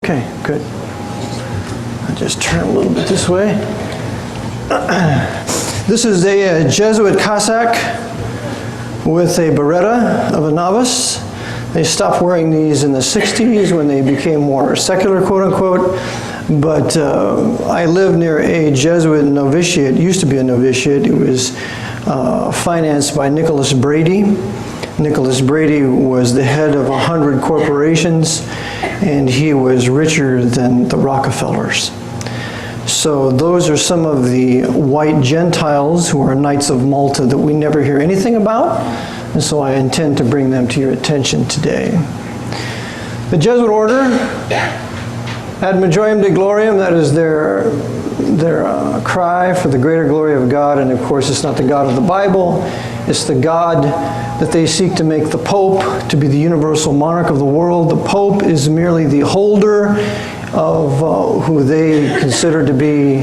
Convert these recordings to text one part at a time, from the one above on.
Okay, good. I'll just turn a little bit this way. This is a Jesuit Cossack with a beretta of a novice. They stopped wearing these in the 60s when they became more secular, quote unquote. But I lived near a Jesuit novitiate. It used to be a novitiate. It was financed by Nicholas Brady. Nicholas Brady was the head of 100 corporations, and he was richer than the Rockefellers. So those are some of the white Gentiles who are Knights of Malta that we never hear anything about, and so I intend to bring them to your attention today. The Jesuit order, Ad Majorem Dei Gloriam, that is their cry for the greater glory of God, and of course it's not the God of the Bible, it's the God that they seek to make the Pope to be the universal monarch of the world. The Pope is merely the holder of who they consider to be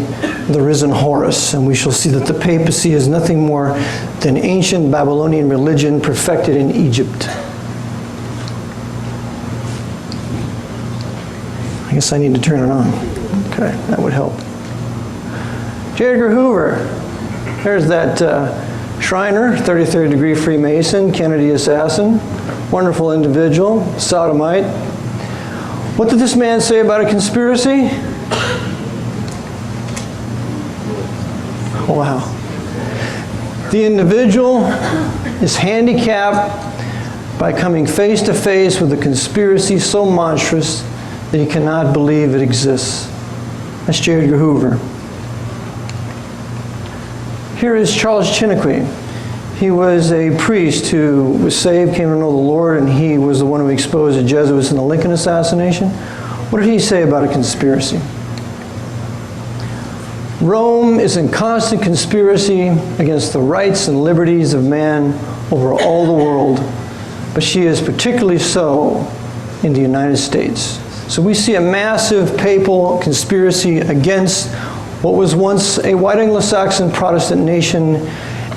the risen Horus, and we shall see that the papacy is nothing more than ancient Babylonian religion perfected in Egypt. I guess I need to turn it on. Okay, that would help. J. Edgar Hoover, there's that Shriner, 33rd degree Freemason, Kennedy assassin, wonderful individual, sodomite. What did this man say about a conspiracy? Wow. The individual is handicapped by coming face to face with a conspiracy so monstrous that he cannot believe it exists. That's J. Edgar Hoover. Here is Charles Chiniquy. He was a priest who was saved, came to know the Lord, and he was the one who exposed the Jesuits in the Lincoln assassination. What did he say about a conspiracy? Rome is in constant conspiracy against the rights and liberties of man over all the world, but she is particularly so in the United States. So we see a massive papal conspiracy against what was once a white Anglo-Saxon Protestant nation,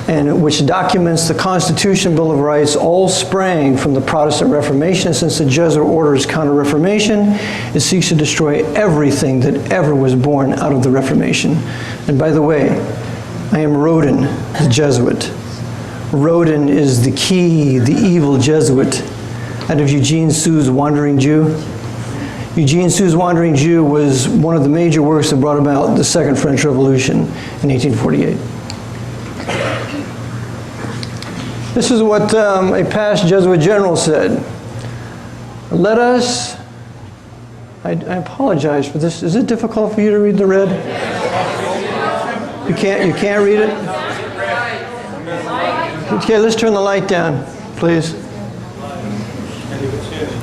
and which documents the Constitution, Bill of Rights, all sprang from the Protestant Reformation. Since the Jesuit order is counter-Reformation, it seeks to destroy everything that ever was born out of the Reformation. And by the way, I am Rodin, the Jesuit. Rodin is the key, the evil Jesuit, out of Eugene Sue's Wandering Jew. Eugene Sue's Wandering Jew was one of the major works that brought about the Second French Revolution in 1848. This is what a past Jesuit general said. Let us, I apologize for this. Is it difficult for you to read the red? You can't read it? Okay, let's turn the light down, please.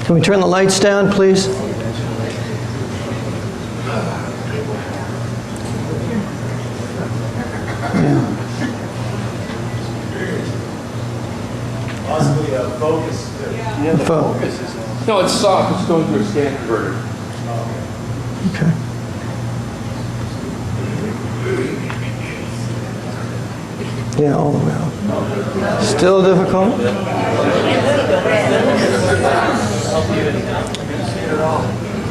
Can we turn the lights down, please? Focus. Yeah, the focus is... No, it's soft. It's going through a scan converter. Okay. Yeah, all the way up. Still difficult?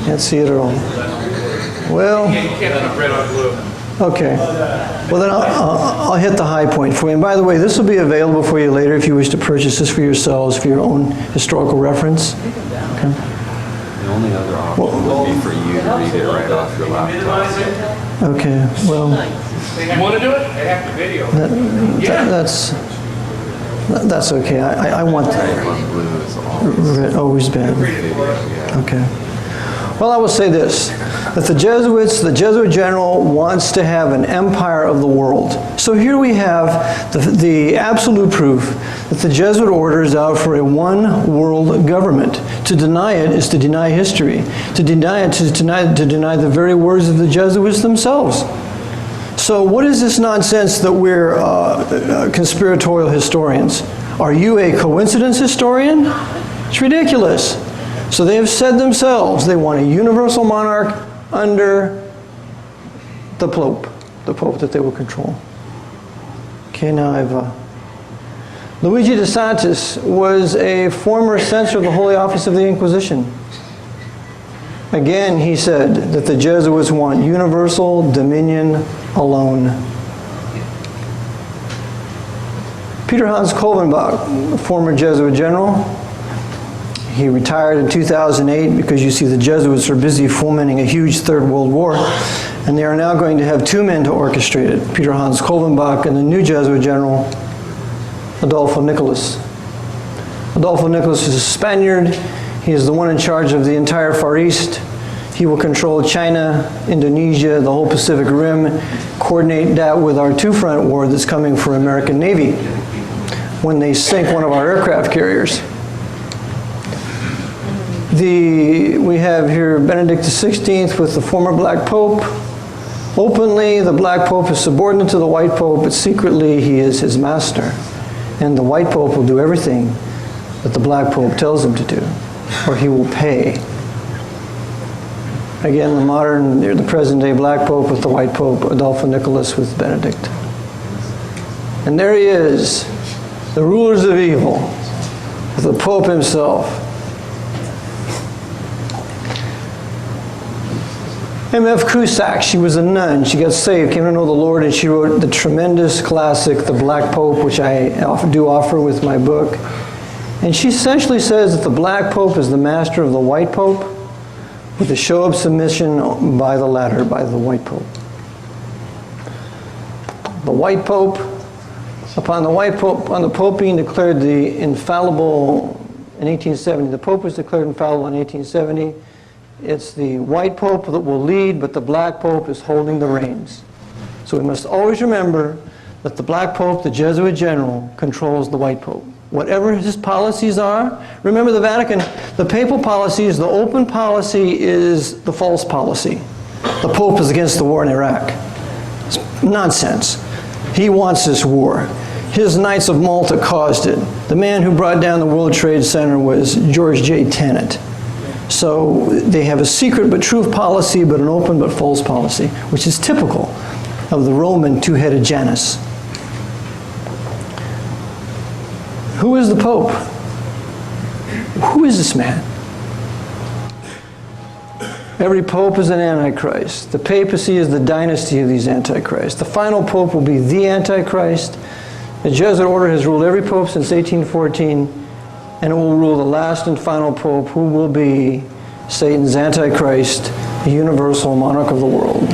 Can't see it at all. Well... You can't have red on blue. Okay. Well, then I'll hit the high point for you. And by the way, this will be available for you later if you wish to purchase this for yourselves for your own historical reference. Okay. The only other option would be for you to read it right off your laptop. Okay. Well, You want to do it? They have to video. that's okay. I want red, always bad. Okay. Well, I will say this, that the Jesuit general wants to have an empire of the world. So here we have the absolute proof that the Jesuit order is out for a one world government. To deny it is to deny history. To deny it is to deny the very words of the Jesuits themselves. So what is this nonsense that we're conspiratorial historians? Are you a coincidence historian? It's ridiculous. So they have said themselves they want a universal monarch under the Pope that they will control. Okay, now Luigi de Santis was a former censor of the Holy Office of the Inquisition. Again, he said that the Jesuits want universal dominion alone. Peter Hans Kolbenbach, former Jesuit general, he retired in 2008 because you see the Jesuits are busy fomenting a huge Third World War, and they are now going to have two men to orchestrate it, Peter Hans Kolbenbach and the new Jesuit general, Adolfo Nicolas. Adolfo Nicolas is a Spaniard. He is the one in charge of the entire Far East. He will control China, Indonesia, the whole Pacific Rim, coordinate that with our two-front war that's coming for American Navy when they sink one of our aircraft carriers. We have here Benedict XVI with the former Black Pope. Openly, the Black Pope is subordinate to the White Pope, but secretly he is his master. And the White Pope will do everything that the Black Pope tells him to do, or he will pay. Again, the present-day Black Pope with the White Pope, Adolfo Nicolas with Benedict. And there he is, the rulers of evil, with the Pope himself. M.F. Cusack, she was a nun. She got saved, came to know the Lord, and she wrote the tremendous classic, The Black Pope, which I do offer with my book. And she essentially says that the Black Pope is the master of the White Pope with a show of submission by the latter, by the White Pope. The White Pope, upon the Pope being declared the infallible in 1870, the Pope was declared infallible in 1870. It's the White Pope that will lead, but the Black Pope is holding the reins. So we must always remember that the Black Pope, the Jesuit general, controls the White Pope. Whatever his policies are, remember the Vatican, the papal policy is the open policy, is the false policy. The Pope is against the war in Iraq. It's nonsense. He wants this war. His Knights of Malta caused it. The man who brought down the World Trade Center was George J. Tenet. So they have a secret but true policy, but an open but false policy, which is typical of the Roman two-headed Janus. Who is the Pope? Who is this man? Every Pope is an Antichrist. The papacy is the dynasty of these Antichrists. The final Pope will be the Antichrist. The Jesuit order has ruled every Pope since 1814. And it will rule the last and final Pope, who will be Satan's Antichrist, the universal monarch of the world.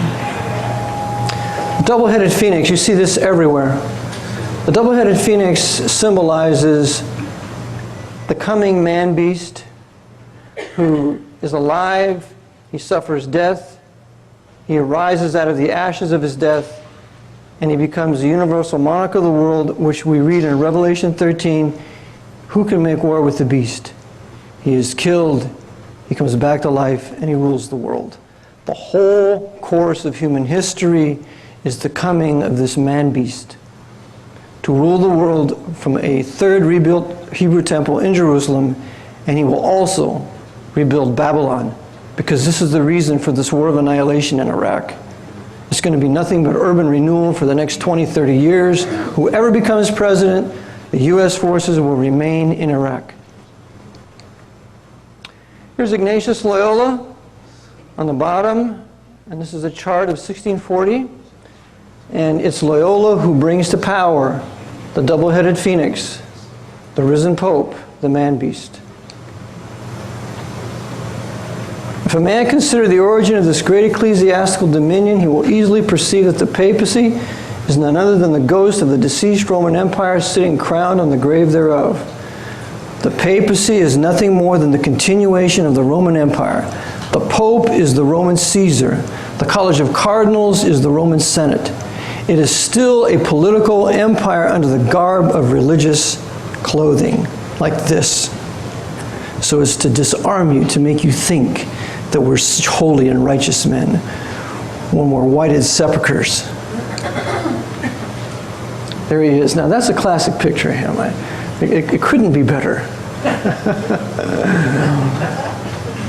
The double-headed phoenix, you see this everywhere. The double-headed phoenix symbolizes the coming man-beast who is alive, he suffers death, he arises out of the ashes of his death, and he becomes the universal monarch of the world, which we read in Revelation 13. Who can make war with the beast? He is killed, he comes back to life, and he rules the world. The whole course of human history is the coming of this man-beast to rule the world from a third rebuilt Hebrew temple in Jerusalem, and he will also rebuild Babylon, because this is the reason for this war of annihilation in Iraq. It's going to be nothing but urban renewal for the next 20, 30 years. Whoever becomes president, the U.S. forces will remain in Iraq. Here's Ignatius Loyola on the bottom, and this is a chart of 1640. And it's Loyola who brings to power the double-headed phoenix, the risen Pope, the man-beast. If a man consider the origin of this great ecclesiastical dominion, he will easily perceive that the papacy is none other than the ghost of the deceased Roman Empire sitting crowned on the grave thereof. The papacy is nothing more than the continuation of the Roman Empire. The Pope is the Roman Caesar. The College of Cardinals is the Roman Senate. It is still a political empire under the garb of religious clothing, like this. So as to disarm you, to make you think that we're such holy and righteous men when we're whited sepulchres. There he is. Now that's a classic picture of him. It couldn't be better.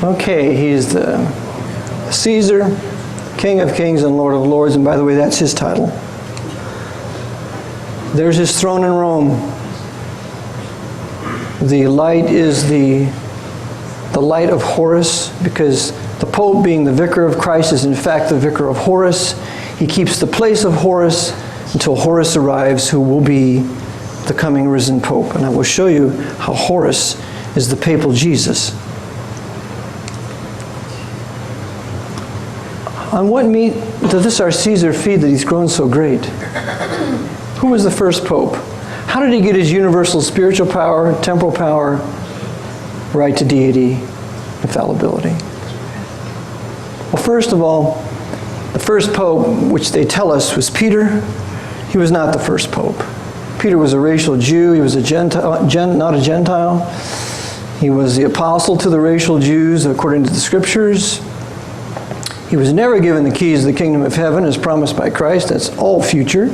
Okay, he's the Caesar, King of Kings and Lord of Lords, and by the way, that's his title. There's his throne in Rome. The light is the light of Horus, because The Pope, being the vicar of Christ, is in fact the vicar of Horus. He keeps the place of Horus until Horus arrives, who will be the coming risen Pope. And I will show you how Horus is the papal Jesus. On what meat does this our Caesar feed that he's grown so great? Who was the first Pope? How did he get his universal spiritual power, temporal power, right to deity, infallibility? Well, first of all, the first Pope, which they tell us was Peter, he was not the first Pope. Peter was a racial Jew. He was a Gentile, not a Gentile. He was the apostle to the racial Jews according to the Scriptures. He was never given the keys of the kingdom of heaven as promised by Christ. That's all future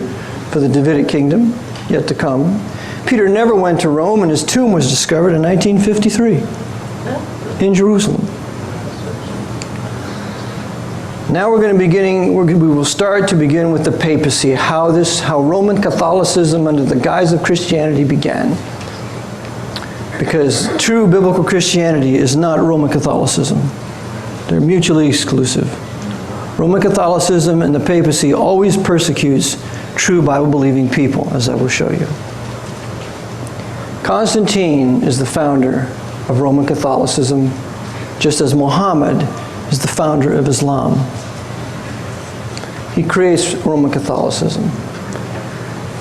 for the Davidic kingdom yet to come. Peter never went to Rome, and his tomb was discovered in 1953 in Jerusalem. Now we will start to begin with the papacy, how Roman Catholicism under the guise of Christianity began. Because true biblical Christianity is not Roman Catholicism. They're mutually exclusive. Roman Catholicism and the papacy always persecutes true Bible-believing people, as I will show you. Constantine is the founder of Roman Catholicism, just as Muhammad is the founder of Islam. He creates Roman Catholicism.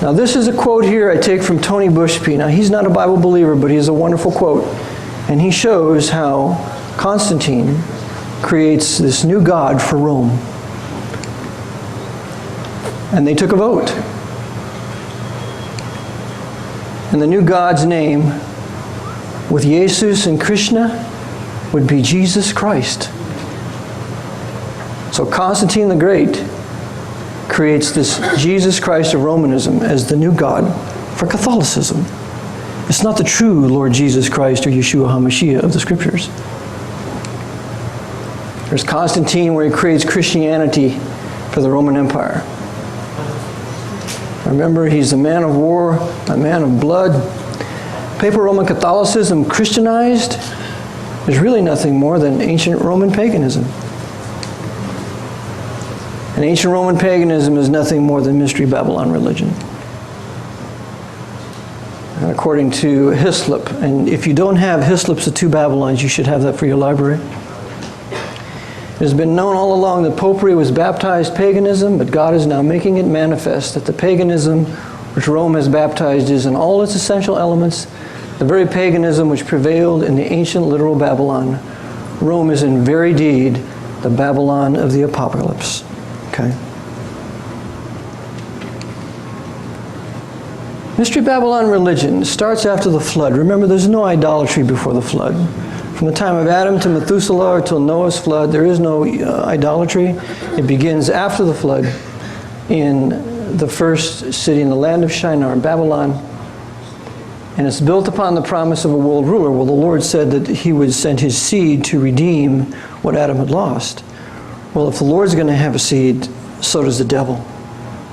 Now this is a quote here I take from Tony Bushby. Now he's not a Bible believer, but he has a wonderful quote. And he shows how Constantine creates this new god for Rome. And they took a vote. And the new god's name, with Jesus and Krishna, would be Jesus Christ. So Constantine the Great creates this Jesus Christ of Romanism as the new God for Catholicism. It's not the true Lord Jesus Christ or Yeshua HaMashiach of the Scriptures. There's Constantine where he creates Christianity for the Roman Empire. Remember, he's a man of war, a man of blood. Papal Roman Catholicism Christianized is really nothing more than ancient Roman paganism. And ancient Roman paganism is nothing more than Mystery Babylon religion. And according to Hislop, and if you don't have Hislop's The Two Babylons, you should have that for your library. It has been known all along that popery was baptized paganism, but God is now making it manifest that the paganism which Rome has baptized is in all its essential elements the very paganism which prevailed in the ancient literal Babylon. Rome is in very deed the Babylon of the Apocalypse. Okay? Mystery Babylon religion starts after the flood. Remember, there's no idolatry before the flood. From the time of Adam to Methuselah till Noah's flood, there is no idolatry. It begins after the flood in the first city in the land of Shinar, Babylon. And it's built upon the promise of a world ruler. Well, the Lord said that he would send his seed to redeem what Adam had lost. Well, if the Lord's going to have a seed, so does the devil.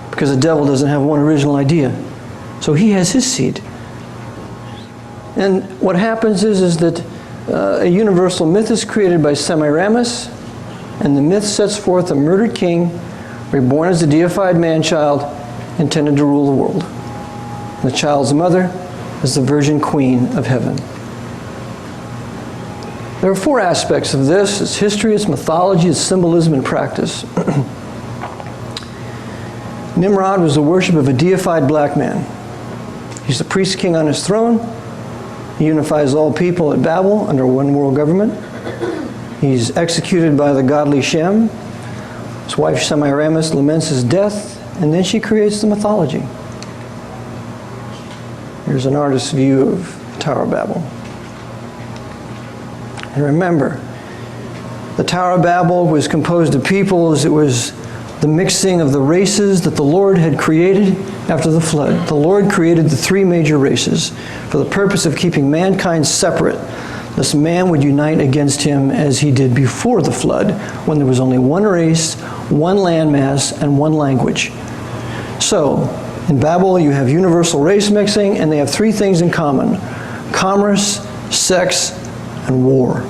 Because the devil doesn't have one original idea. So he has his seed. And what happens is that a universal myth is created by Semiramis, and the myth sets forth a murdered king, reborn as a deified man-child, intended to rule the world. And the child's mother is the Virgin Queen of Heaven. There are four aspects of this. It's history, it's mythology, it's symbolism, and practice. Nimrod was the worship of a deified black man. He's the priest king on his throne. He unifies all people at Babel under one world government. He's executed by the godly Shem. His wife Semiramis laments his death, and then she creates the mythology. Here's an artist's view of Tower of Babel. And remember, the Tower of Babel was composed of peoples. It was the mixing of the races that the Lord had created after the flood. The Lord created the three major races for the purpose of keeping mankind separate, lest man would unite against him as he did before the flood, when there was only one race, one landmass, and one language. So, in Babel you have universal race mixing, and they have three things in common: commerce, sex, and war.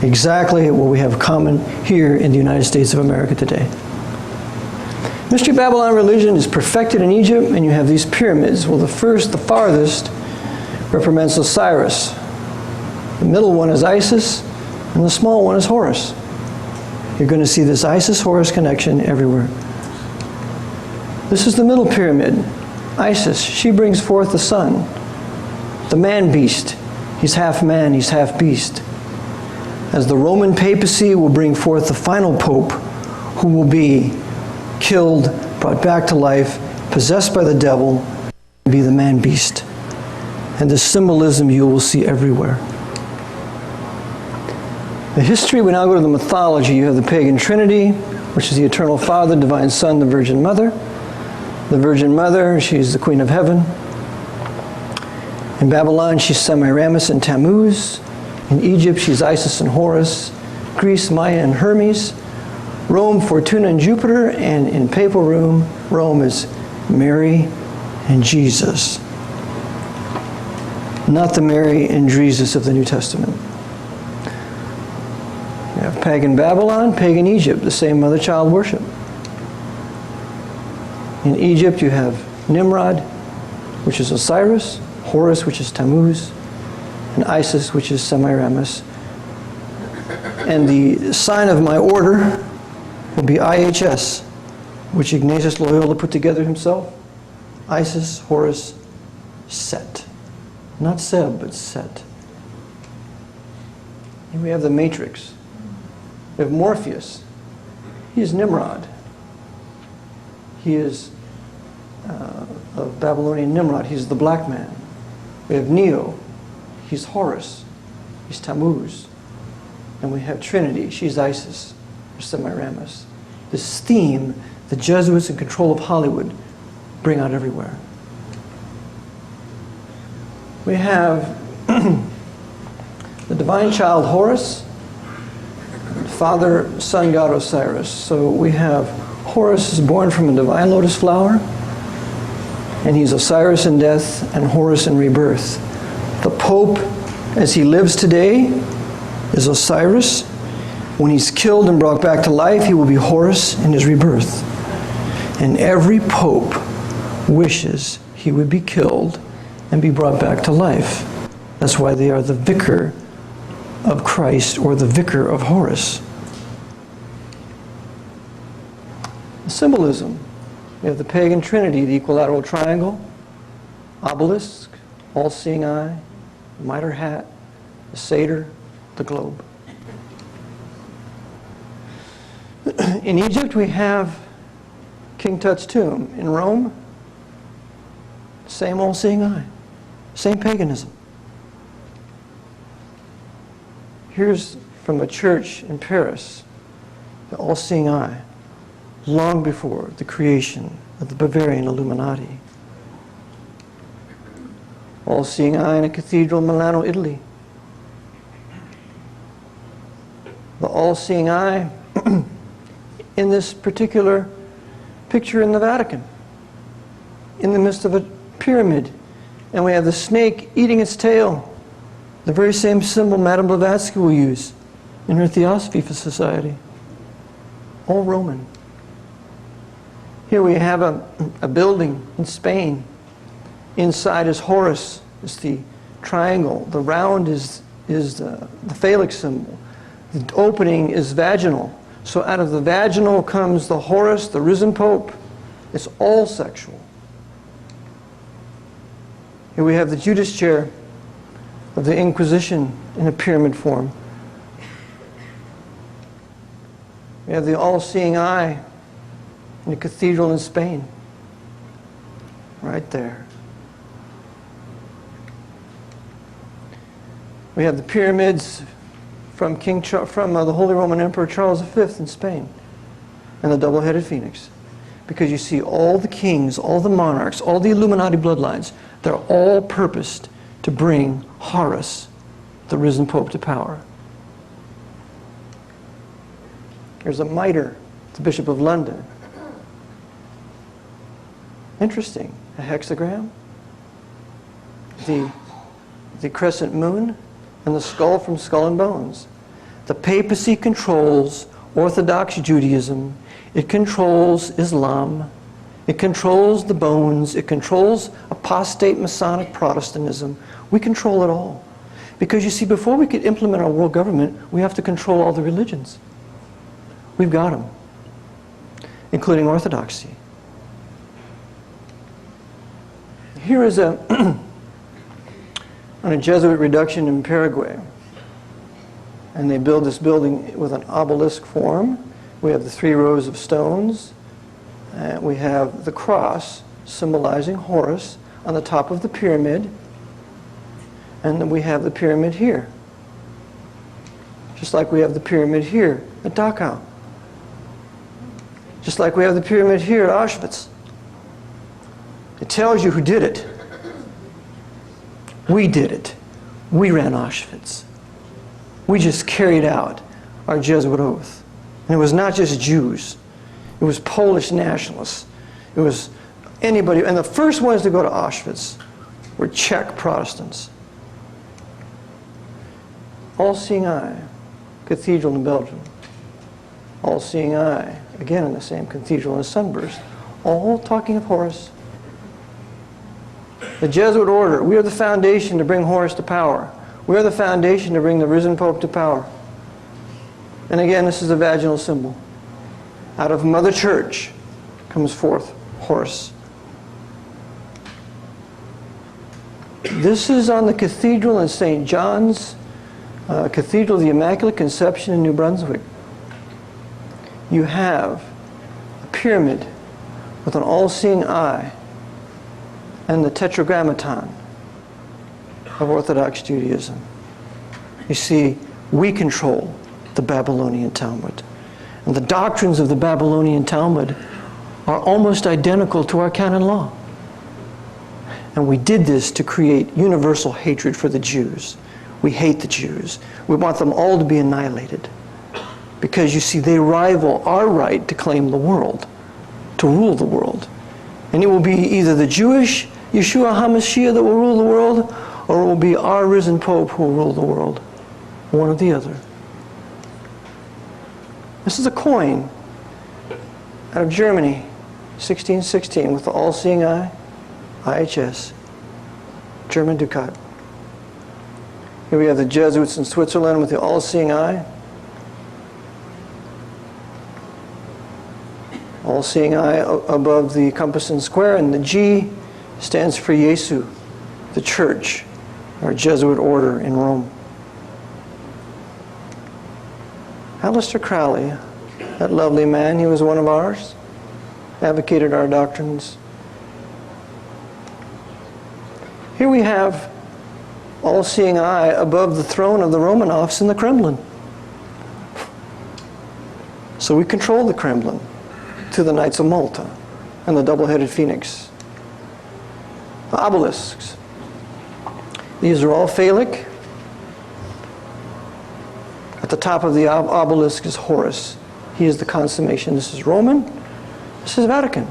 Exactly what we have common here in the United States of America today. Mystery Babylon religion is perfected in Egypt, and you have these pyramids. Well, the farthest, represents Osiris. The middle one is Isis, and the small one is Horus. You're going to see this Isis-Horus connection everywhere. This is the middle pyramid. Isis, she brings forth the sun, the man-beast. He's half man, he's half beast. As the Roman papacy will bring forth the final pope, who will be killed, brought back to life, possessed by the devil, and be the man-beast. And this symbolism you will see everywhere. The history, we now go to the mythology. You have the pagan trinity, which is the eternal Father, divine Son, the Virgin Mother. The Virgin Mother, she's the Queen of Heaven. In Babylon, she's Semiramis and Tammuz. In Egypt, she's Isis and Horus. Greece, Maya and Hermes. Rome, Fortuna and Jupiter. And in Papal Rome is Mary and Jesus. Not the Mary and Jesus of the New Testament. You have pagan Babylon, pagan Egypt, the same mother-child worship. In Egypt, you have Nimrod, which is Osiris, Horus, which is Tammuz, and Isis, which is Semiramis. And the sign of my order will be IHS, which Ignatius Loyola put together himself. Isis, Horus, Set. Not Seb, but Set. Here we have the matrix. We have Morpheus. He is Nimrod. He is of Babylonian Nimrod. He's the black man. We have Neo. He's Horus. He's Tammuz. And we have Trinity. She's Isis, or Semiramis. This theme, the Jesuits in control of Hollywood bring out everywhere. We have the divine child Horus, father, sun god Osiris. So we have Horus is born from a divine lotus flower, and he's Osiris in death and Horus in rebirth. The Pope, as he lives today, is Osiris. When he's killed and brought back to life, he will be Horus in his rebirth. And every Pope wishes he would be killed and be brought back to life. That's why they are the vicar of Christ, or the vicar of Horus. The symbolism. We have the pagan trinity, the equilateral triangle, obelisk, all-seeing eye, the mitre hat, the satyr, the globe. In Egypt, we have King Tut's tomb. In Rome, same all-seeing eye, same paganism. Here's from a church in Paris, the all-seeing eye, long before the creation of the Bavarian Illuminati. All-seeing eye in a cathedral in Milano, Italy. The all-seeing eye in this particular picture in the Vatican, in the midst of a pyramid. And we have the snake eating its tail, the very same symbol Madame Blavatsky will use in her Theosophy Society. All Roman. Here we have a building in Spain. Inside is Horus, is the triangle. The round is the phallic symbol. The opening is vaginal. So out of the vaginal comes the Horus, the risen Pope. It's all sexual. Here we have the Judas chair of the Inquisition in a pyramid form. We have the all-seeing eye in a cathedral in Spain. Right there. We have the pyramids from the Holy Roman Emperor Charles V in Spain, and the double-headed phoenix. Because you see all the kings, all the monarchs, all the Illuminati bloodlines, they're all purposed to bring Horus, the risen Pope, to power. There's a mitre, the Bishop of London. Interesting. A hexagram, the crescent moon, and the skull from Skull and Bones. The papacy controls Orthodox Judaism. It controls Islam. It controls the bones. It controls apostate Masonic Protestantism. We control it all. Because you see, before we could implement our world government, we have to control all the religions. We've got them, including Orthodoxy. Here is on a Jesuit reduction in Paraguay. And they build this building with an obelisk form. We have the 3 rows of stones. We have the cross symbolizing Horus on the top of the pyramid. And then we have the pyramid here. Just like we have the pyramid here at Dachau. Just like we have the pyramid here at Auschwitz. It tells you who did it. We did it. We ran Auschwitz. We just carried out our Jesuit oath. And it was not just Jews. It was Polish nationalists. It was anybody. And the first ones to go to Auschwitz were Czech Protestants. All-Seeing Eye, cathedral in Belgium. All-Seeing Eye, again in the same cathedral in Sunburst. All talking of Horus. The Jesuit order, we are the foundation to bring Horus to power. We are the foundation to bring the risen Pope to power. And again, this is a vaginal symbol. Out of Mother Church comes forth Horus. This is on the cathedral in St. John's, Cathedral of the Immaculate Conception in New Brunswick. You have a pyramid with an all-seeing eye and the tetragrammaton of Orthodox Judaism. You see, we control the Babylonian Talmud. And the doctrines of the Babylonian Talmud are almost identical to our canon law. And we did this to create universal hatred for the Jews. We hate the Jews. We want them all to be annihilated. Because you see, they rival our right to claim the world, to rule the world. And it will be either the Jewish Yeshua HaMashiach that will rule the world, or it will be our risen Pope who will rule the world. One or the other. This is a coin out of Germany, 1616, with the all-seeing eye, IHS, German ducat. Here we have the Jesuits in Switzerland with the all-seeing eye. All-seeing eye above the compass and square, and the G stands for Jesu, the church, our Jesuit order in Rome. Aleister Crowley, that lovely man, he was one of ours, advocated our doctrines. Here we have all-seeing eye above the throne of the Romanovs in the Kremlin. So we control the Kremlin to the Knights of Malta and the double-headed phoenix. The obelisks. These are all phallic. At the top of the obelisk is Horus. He is the consummation. This is Roman. This is Vatican.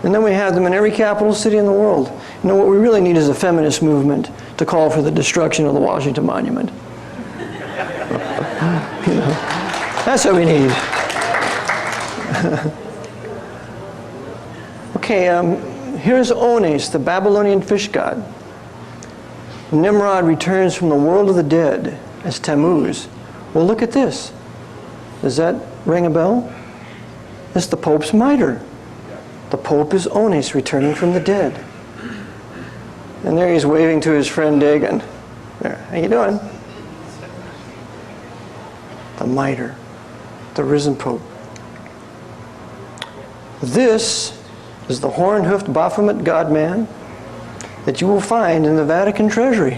And then we have them in every capital city in the world. You know, what we really need is a feminist movement to call for the destruction of the Washington Monument. You know, that's what we need. Okay, here's Ones, the Babylonian fish god. Nimrod returns from the world of the dead as Tammuz. Well, look at this. Does that ring a bell? It's the Pope's mitre. The Pope is Ones, returning from the dead. And there he's waving to his friend Dagon. There, how you doing? The mitre, the risen Pope. This is the horn-hoofed Baphomet God-man that you will find in the Vatican treasury.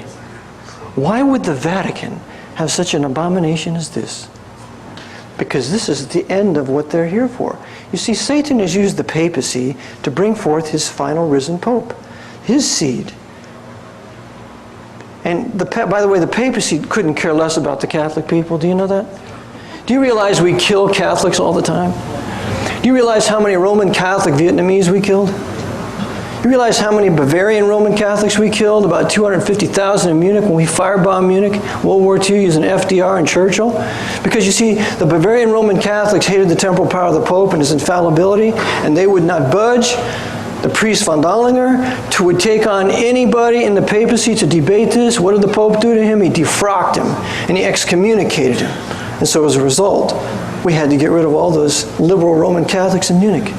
Why would the Vatican have such an abomination as this? Because this is the end of what they're here for. You see, Satan has used the papacy to bring forth his final risen Pope, his seed. And by the way, the papacy couldn't care less about the Catholic people. Do you know that? Do you realize we kill Catholics all the time? Do you realize how many Roman Catholic Vietnamese we killed? You realize how many Bavarian Roman Catholics we killed? About 250,000 in Munich when we firebombed Munich, World War II, using FDR and Churchill. Because you see, the Bavarian Roman Catholics hated the temporal power of the Pope and his infallibility, and they would not budge. The priest von Dahlinger would take on anybody in the papacy to debate this. What did the Pope do to him? He defrocked him, and he excommunicated him. And so as a result, we had to get rid of all those liberal Roman Catholics in Munich.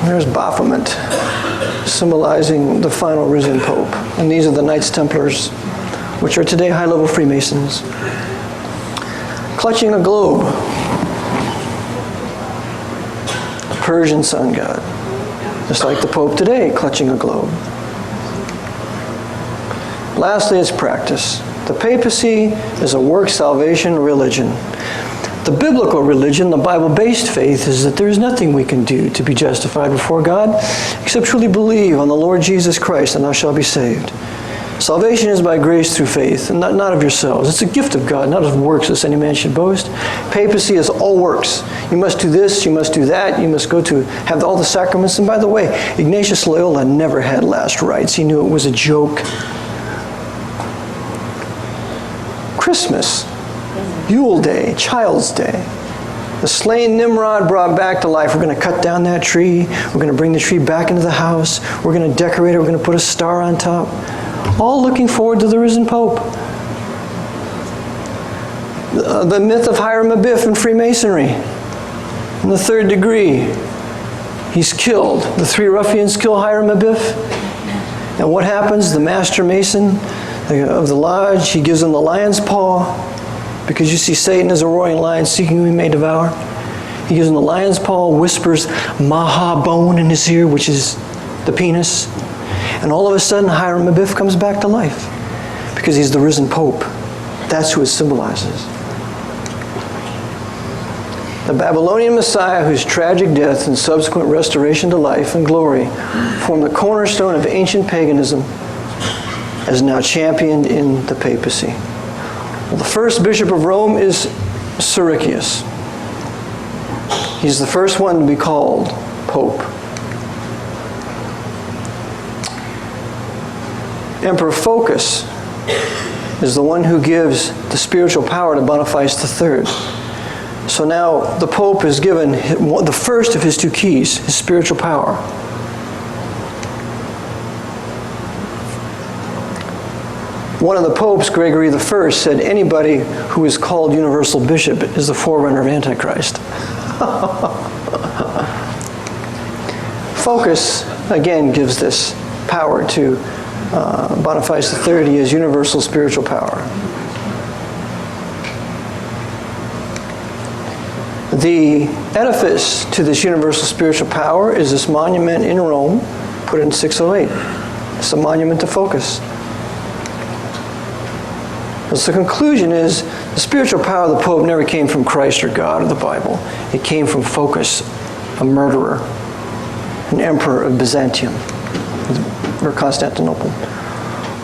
There's Baphomet, symbolizing the final risen Pope. And these are the Knights Templars, which are today high-level Freemasons. Clutching a globe, the Persian sun god, just like the Pope today, clutching a globe. Lastly, it's practice. The papacy is a work salvation religion. The biblical religion, the Bible-based faith, is that there is nothing we can do to be justified before God except truly believe on the Lord Jesus Christ, and thou shalt be saved. Salvation is by grace through faith, and not of yourselves. It's a gift of God, not of works, lest any man should boast. Papacy is all works. You must do this, you must do that, you must go to have all the sacraments. And by the way, Ignatius Loyola never had last rites. He knew it was a joke. Christmas, Yule Day, Child's Day. The slain Nimrod brought back to life. We're going to cut down that tree. We're going to bring the tree back into the house. We're going to decorate it. We're going to put a star on top. All looking forward to the risen Pope. The myth of Hiram Abiff in Freemasonry. In the third degree, he's killed. The three ruffians kill Hiram Abiff. And what happens? The master mason of the lodge, he gives him the lion's paw. Because you see, Satan is a roaring lion seeking whom he may devour. He gives him the lion's paw, whispers maha bone in his ear, which is the penis. And all of a sudden, Hiram Abiff comes back to life. Because he's the risen Pope. That's who it symbolizes. The Babylonian Messiah, whose tragic death and subsequent restoration to life and glory form the cornerstone of ancient paganism, is now championed in the papacy. Well, the first bishop of Rome is Siricius. He's the first one to be called Pope. Emperor Phocas is the one who gives the spiritual power to Boniface III. So now the Pope is given the first of his two keys, his spiritual power. One of the popes, Gregory I, said anybody who is called universal bishop is the forerunner of Antichrist. Phocas, again, gives this power to Boniface III. He has universal spiritual power. The edifice to this universal spiritual power is this monument in Rome, put in 608. It's a monument to Phocas. So the conclusion is the spiritual power of the Pope never came from Christ or God or the Bible. It came from Phocas, a murderer, an emperor of Byzantium or Constantinople.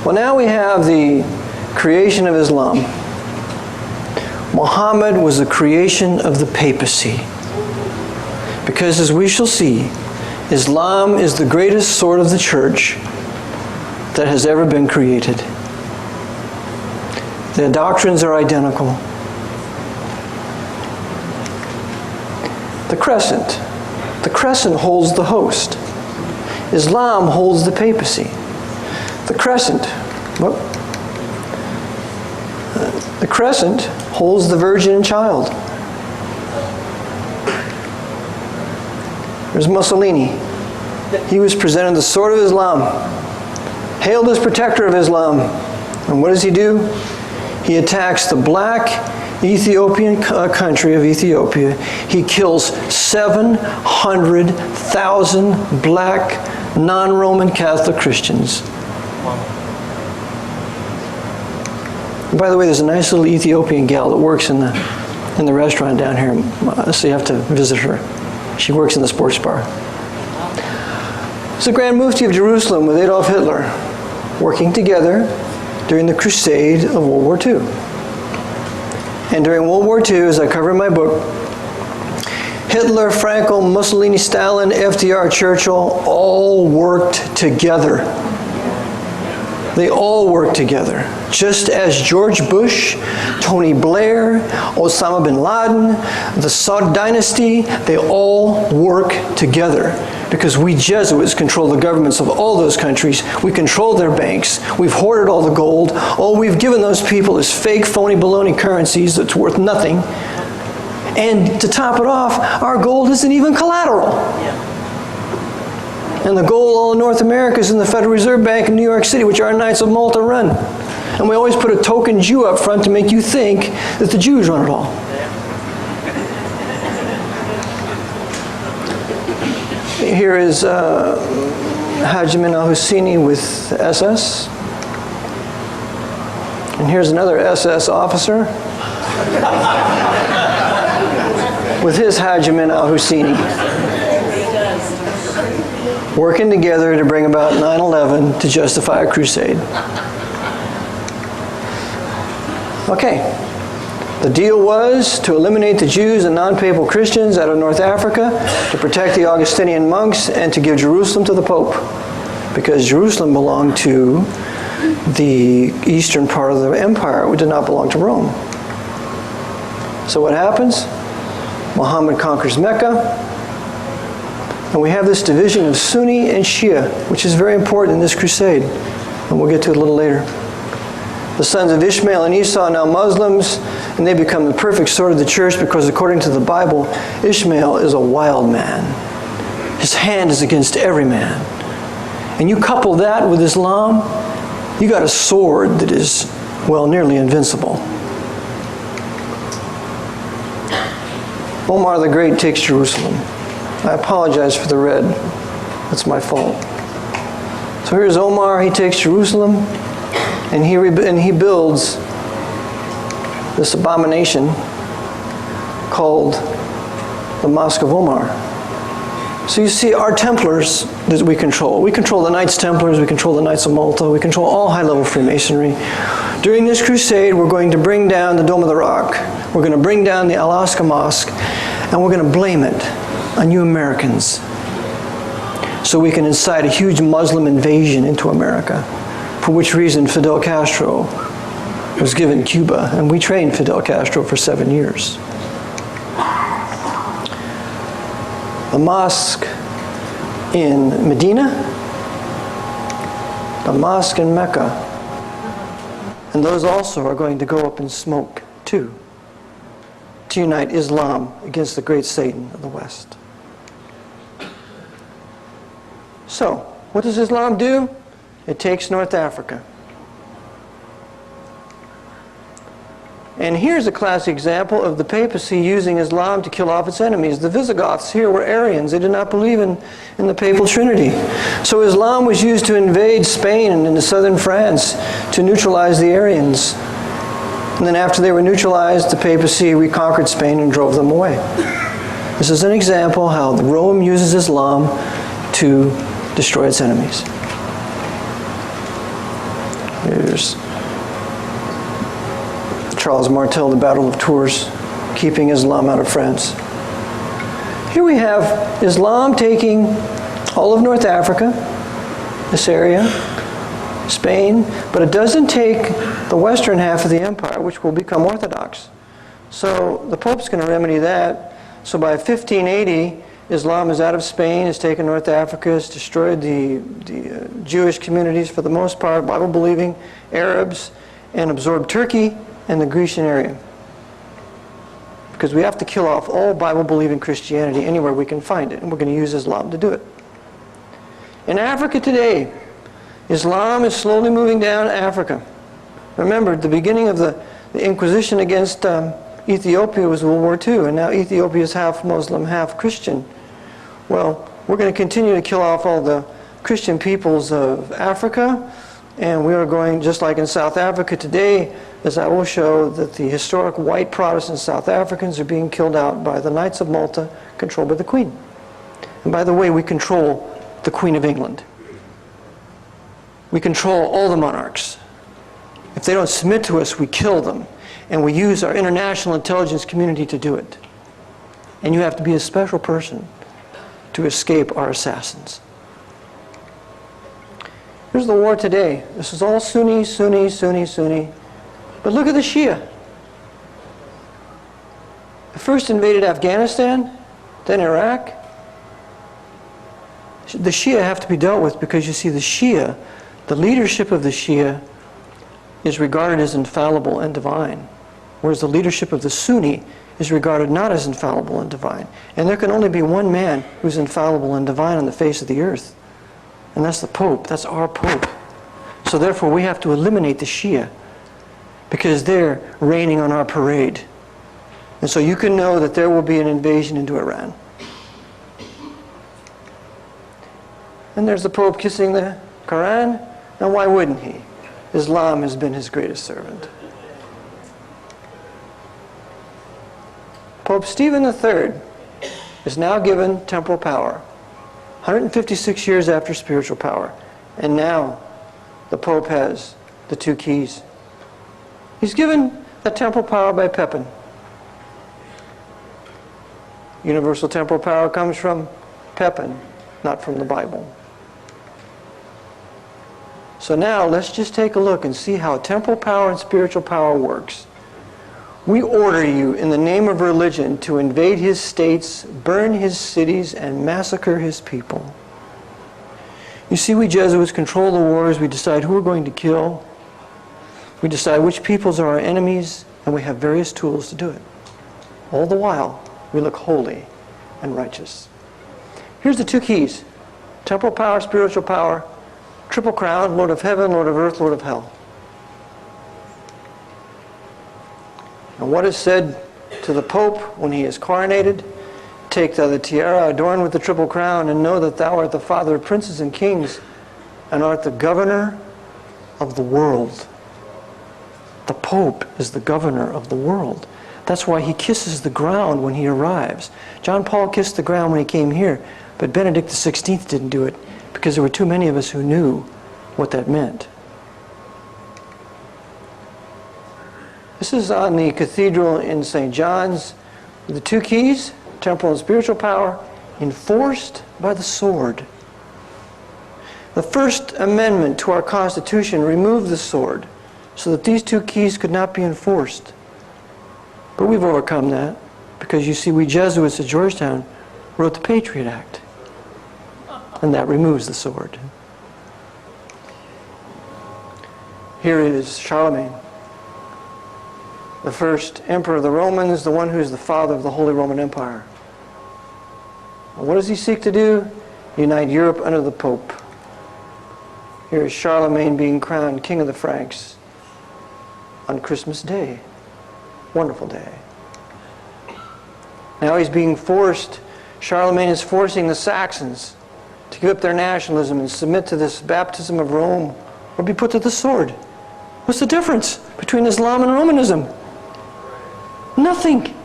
Well, now we have the creation of Islam. Muhammad was the creation of the papacy. Because as we shall see, Islam is the greatest sword of the church that has ever been created. The doctrines are identical. The crescent holds the host. Islam holds the papacy. The crescent holds the virgin and child. There's Mussolini. He was presented the sword of Islam, hailed as protector of Islam. And what does he do? He attacks the black Ethiopian country of Ethiopia. He kills 700,000 black non-Roman Catholic Christians. And by the way, there's a nice little Ethiopian gal that works in the restaurant down here, so you have to visit her. She works in the sports bar. It's the Grand Mufti of Jerusalem with Adolf Hitler, working together during the crusade of World War II. And during World War II, as I cover in my book, Hitler, Franco, Mussolini, Stalin, FDR, Churchill all worked together. They all worked together. Just as George Bush, Tony Blair, Osama bin Laden, the Saud dynasty, they all work together. Because we Jesuits control the governments of all those countries. We control their banks. We've hoarded all the gold. All we've given those people is fake, phony, baloney currencies that's worth nothing. And to top it off, our gold isn't even collateral. And the gold all in North America is in the Federal Reserve Bank in New York City, which our Knights of Malta run. And we always put a token Jew up front to make you think that the Jews run it all. Here is Hajj Min al-Husseini with SS. And here's another SS officer with his Hajj Min al-Husseini. Working together to bring about 9/11 to justify a crusade. Okay. The deal was to eliminate the Jews and non-papal Christians out of North Africa, to protect the Augustinian monks, and to give Jerusalem to the Pope, because Jerusalem belonged to the eastern part of the empire. It did not belong to Rome. So what happens? Muhammad conquers Mecca, and we have this division of Sunni and Shia, which is very important in this crusade, and we'll get to it a little later. The sons of Ishmael and Esau are now Muslims, and they become the perfect sword of the church because according to the Bible, Ishmael is a wild man. His hand is against every man. And you couple that with Islam, you got a sword that is, well, nearly invincible. Omar the Great takes Jerusalem. I apologize for the red. That's my fault. So here's Omar. He takes Jerusalem, and he builds this abomination called the Mosque of Omar. So you see our Templars that we control. We control the Knights Templars, we control the Knights of Malta, we control all high-level Freemasonry. During this crusade, we're going to bring down the Dome of the Rock. We're going to bring down the Al-Aqsa Mosque, and we're going to blame it on you Americans, so we can incite a huge Muslim invasion into America, for which reason Fidel Castro was given Cuba, and we trained Fidel Castro for 7 years. The mosque in Medina, the mosque in Mecca, and those also are going to go up in smoke too, to unite Islam against the great Satan of the West. So, what does Islam do? It takes North Africa. And here's a classic example of the papacy using Islam to kill off its enemies. The Visigoths here were Arians. They did not believe in the papal trinity. So Islam was used to invade Spain and into southern France to neutralize the Arians. And then after they were neutralized, the papacy reconquered Spain and drove them away. This is an example how Rome uses Islam to destroy its enemies. Here's Charles Martel, the Battle of Tours, keeping Islam out of France. Here we have Islam taking all of North Africa, this area, Spain, but it doesn't take the western half of the empire, which will become Orthodox. So the Pope's going to remedy that. So by 1580, Islam is out of Spain, has taken North Africa, has destroyed the Jewish communities for the most part, Bible-believing Arabs, and absorbed Turkey and the Grecian area. Because we have to kill off all Bible-believing Christianity anywhere we can find it, and we're going to use Islam to do it. In Africa today, Islam is slowly moving down Africa. Remember, the beginning of the Inquisition against Ethiopia was World War II, and now Ethiopia is half Muslim, half Christian. Well, we're going to continue to kill off all the Christian peoples of Africa, and we are going, just like in South Africa today, as I will show, that the historic white Protestant South Africans are being killed out by the Knights of Malta, controlled by the Queen. And by the way, we control the Queen of England. We control all the monarchs. If they don't submit to us, we kill them. And we use our international intelligence community to do it. And you have to be a special person to escape our assassins. Here's the war today. This is all Sunni, Sunni, Sunni, Sunni. But look at the Shia. They first invaded Afghanistan, then Iraq. The Shia have to be dealt with because you see the Shia, the leadership of the Shia is regarded as infallible and divine, whereas the leadership of the Sunni is regarded not as infallible and divine. And there can only be one man who's infallible and divine on the face of the earth, and that's the Pope. That's our Pope. So therefore we have to eliminate the Shia because they're raining on our parade. And so you can know that there will be an invasion into Iran. And there's the Pope kissing the Quran. Now why wouldn't he? Islam has been his greatest servant. Pope Stephen III is now given temporal power, 156 years after spiritual power. And now the Pope has the two keys. He's given the temporal power by Pepin. Universal temporal power comes from Pepin, not from the Bible. So now let's just take a look and see how temporal power and spiritual power works. We order you in the name of religion to invade his states, burn his cities, and massacre his people. You see, we Jesuits control the wars. We decide who we're going to kill. We decide which peoples are our enemies, and we have various tools to do it. All the while, we look holy and righteous. Here's the two keys: temporal power, spiritual power, triple crown, Lord of heaven, Lord of earth, Lord of hell. And what is said to the Pope when he is coronated? Take thou the tiara adorned with the triple crown, and know that thou art the father of princes and kings, and art the governor of the world. The Pope is the governor of the world. That's why he kisses the ground when he arrives. John Paul kissed the ground when he came here, but Benedict XVI didn't do it because there were too many of us who knew what that meant. This is on the cathedral in St. John's. The two keys, temporal and spiritual power, enforced by the sword. The First Amendment to our Constitution removed the sword so that these two keys could not be enforced. But we've overcome that because you see, we Jesuits at Georgetown wrote the Patriot Act, and that removes the sword. Here is Charlemagne, the first emperor of the Romans, the one who is the father of the Holy Roman Empire. And what does he seek to do? Unite Europe under the Pope. Here is Charlemagne being crowned King of the Franks on Christmas Day. Wonderful day. Now he's being forced, Charlemagne is forcing the Saxons to give up their nationalism and submit to this baptism of Rome or be put to the sword. What's the difference between Islam and Romanism? Nothing.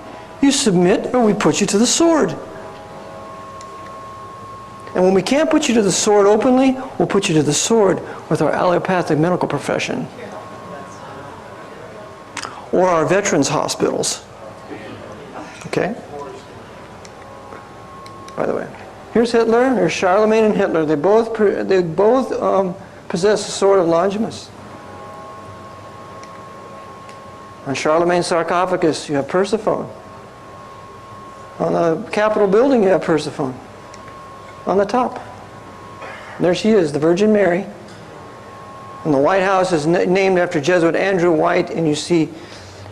You submit or we put you to the sword. And when we can't put you to the sword openly, we'll put you to the sword with our allopathic medical profession or our veterans hospitals. Okay? By the way, here's Hitler, here's Charlemagne and Hitler. They both possess the sword of Longimus. On Charlemagne's sarcophagus, you have Persephone. On the Capitol building, you have Persephone. On the top. And there she is, the Virgin Mary. And the White House is named after Jesuit Andrew White. And you see,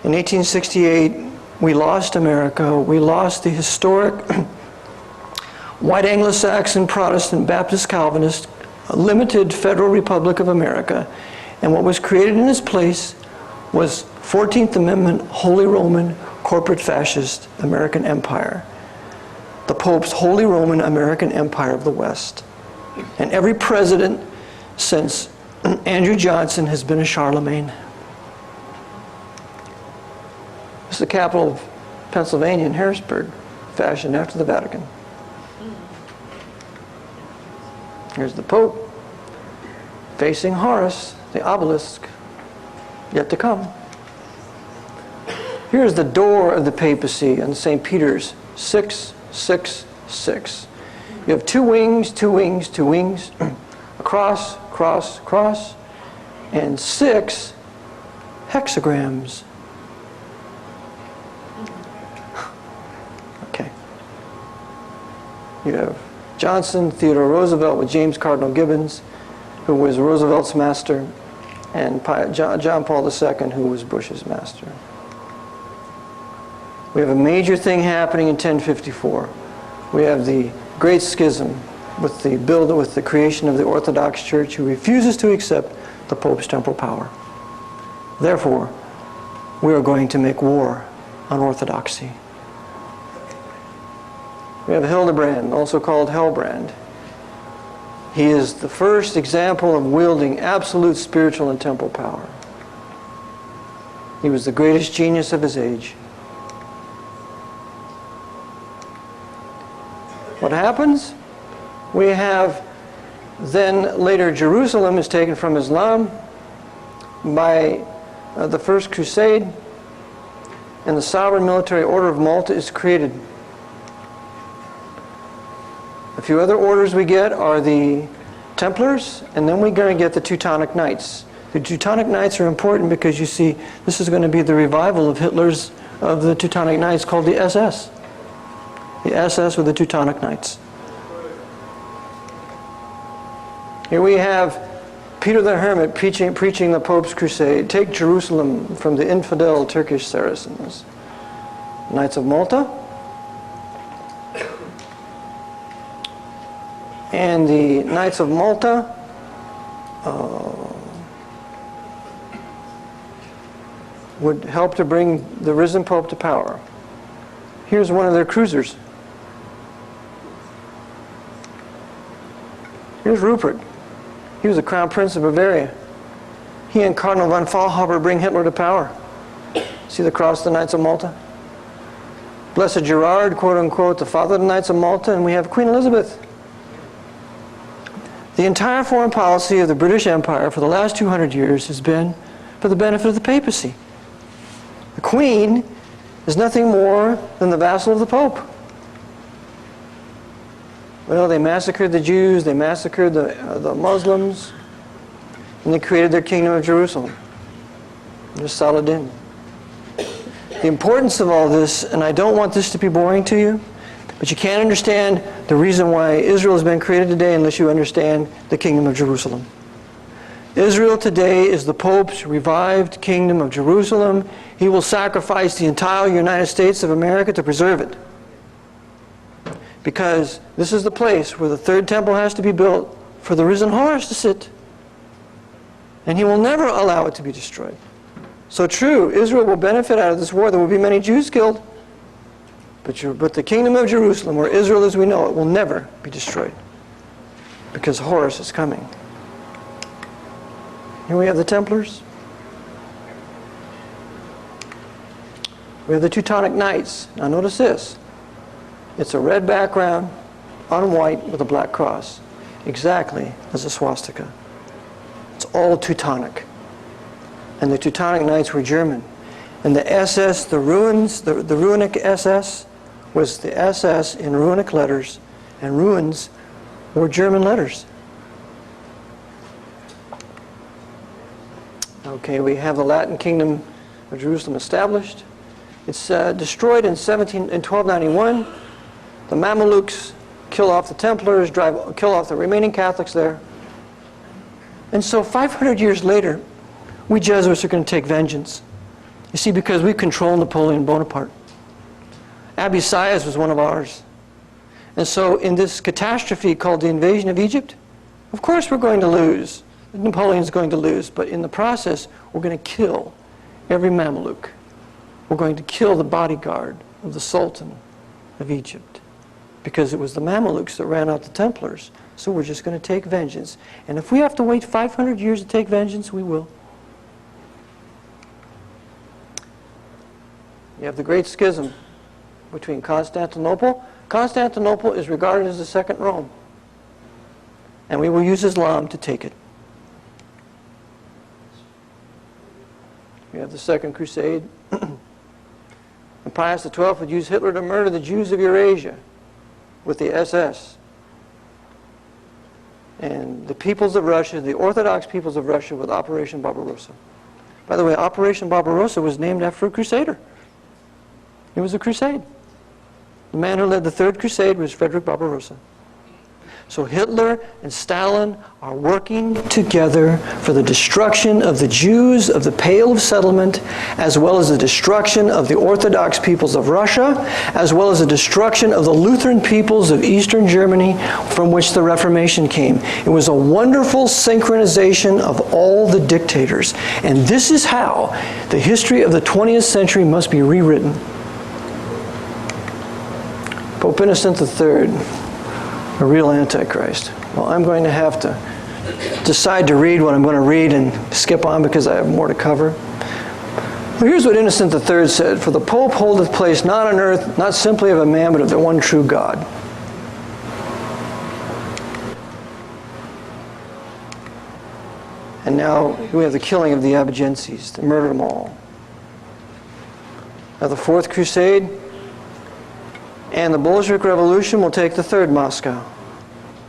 in 1868, we lost America. We lost the historic white Anglo-Saxon Protestant Baptist Calvinist limited Federal Republic of America. And what was created in its place was 14th Amendment, Holy Roman, corporate fascist American Empire. The Pope's Holy Roman American Empire of the West. And every president since Andrew Johnson has been a Charlemagne. This is the capital of Pennsylvania in Harrisburg, fashioned after the Vatican. Here's the Pope facing Horus, the obelisk, yet to come. Here's the door of the papacy on St. Peter's, 666. You have two wings, two wings, two wings, a cross, cross, cross, and 6 hexagrams. Okay. You have Johnson, Theodore Roosevelt with James Cardinal Gibbons, who was Roosevelt's master, and John Paul II, who was Bush's master. We have a major thing happening in 1054. We have the Great Schism with the creation of the Orthodox Church, who refuses to accept the Pope's temporal power. Therefore, we are going to make war on orthodoxy. We have Hildebrand, also called Hellbrand. He is the first example of wielding absolute spiritual and temporal power. He was the greatest genius of his age. What happens? We have then later Jerusalem is taken from Islam by the First Crusade, and the Sovereign Military Order of Malta is created. A few other orders we get are the Templars, and then we're going to get the Teutonic Knights. The Teutonic Knights are important because you see this is going to be the revival of the Teutonic Knights called the SS. The SS with the Teutonic Knights. Here we have Peter the Hermit preaching the Pope's crusade. Take Jerusalem from the infidel Turkish Saracens. Knights of Malta. And the Knights of Malta would help to bring the risen Pope to power. Here's one of their cruisers. Here's Rupert. He was the Crown Prince of Bavaria. He and Cardinal von Faulhaber bring Hitler to power. See the cross of the Knights of Malta? Blessed Gerard, quote unquote, the father of the Knights of Malta, and we have Queen Elizabeth. The entire foreign policy of the British Empire for the last 200 years has been for the benefit of the papacy. The Queen is nothing more than the vassal of the Pope. Well, they massacred the Jews, they massacred the Muslims, and they created their kingdom of Jerusalem. Just Saladin. The importance of all this, and I don't want this to be boring to you, but you can't understand the reason why Israel has been created today unless you understand the kingdom of Jerusalem. Israel today is the Pope's revived kingdom of Jerusalem. He will sacrifice the entire United States of America to preserve it. Because this is the place where the third temple has to be built for the risen horse to sit. And he will never allow it to be destroyed. So true, Israel will benefit out of this war. There will be many Jews killed. But the kingdom of Jerusalem, or Israel as we know it, will never be destroyed. Because Horus is coming. Here we have the Templars. We have the Teutonic Knights. Now notice this. It's a red background on white with a black cross. Exactly as a swastika. It's all Teutonic. And the Teutonic Knights were German. And the SS, the runic SS, was the SS in runic letters, and runes were German letters. Okay, we have the Latin Kingdom of Jerusalem established. It's destroyed in 1291. The Mamelukes kill off the Templars, kill off the remaining Catholics there. And so 500 years later, we Jesuits are going to take vengeance. You see, because we control Napoleon Bonaparte. Abbé Sieyès was one of ours. And so in this catastrophe called the invasion of Egypt, of course we're going to lose. Napoleon's going to lose, but in the process, we're going to kill every Mameluke. We're going to kill the bodyguard of the Sultan of Egypt, because it was the Mamelukes that ran out the Templars. So we're just going to take vengeance. And if we have to wait 500 years to take vengeance, we will. You have the Great Schism between Constantinople. Constantinople is regarded as the second Rome. And we will use Islam to take it. You have the Second Crusade. Pius XII would use Hitler to murder the Jews of Eurasia with the SS. And the peoples of Russia, the Orthodox peoples of Russia, with Operation Barbarossa. By the way, Operation Barbarossa was named after a crusader. It was a crusade. The man who led the Third Crusade was Frederick Barbarossa. So Hitler and Stalin are working together for the destruction of the Jews of the Pale of Settlement, as well as the destruction of the Orthodox peoples of Russia, as well as the destruction of the Lutheran peoples of Eastern Germany, from which the Reformation came. It was a wonderful synchronization of all the dictators. And this is how the history of the 20th century must be rewritten. Pope Innocent III, a real Antichrist. Well, I'm going to have to decide to read what I'm going to read and skip on because I have more to cover. Well, here's what Innocent III said: "For the Pope holdeth place not on earth, not simply of a man, but of the one true God." And now we have the killing of the Albigenses. They murdered them all. Now the Fourth Crusade and the Bolshevik Revolution will take the third Moscow.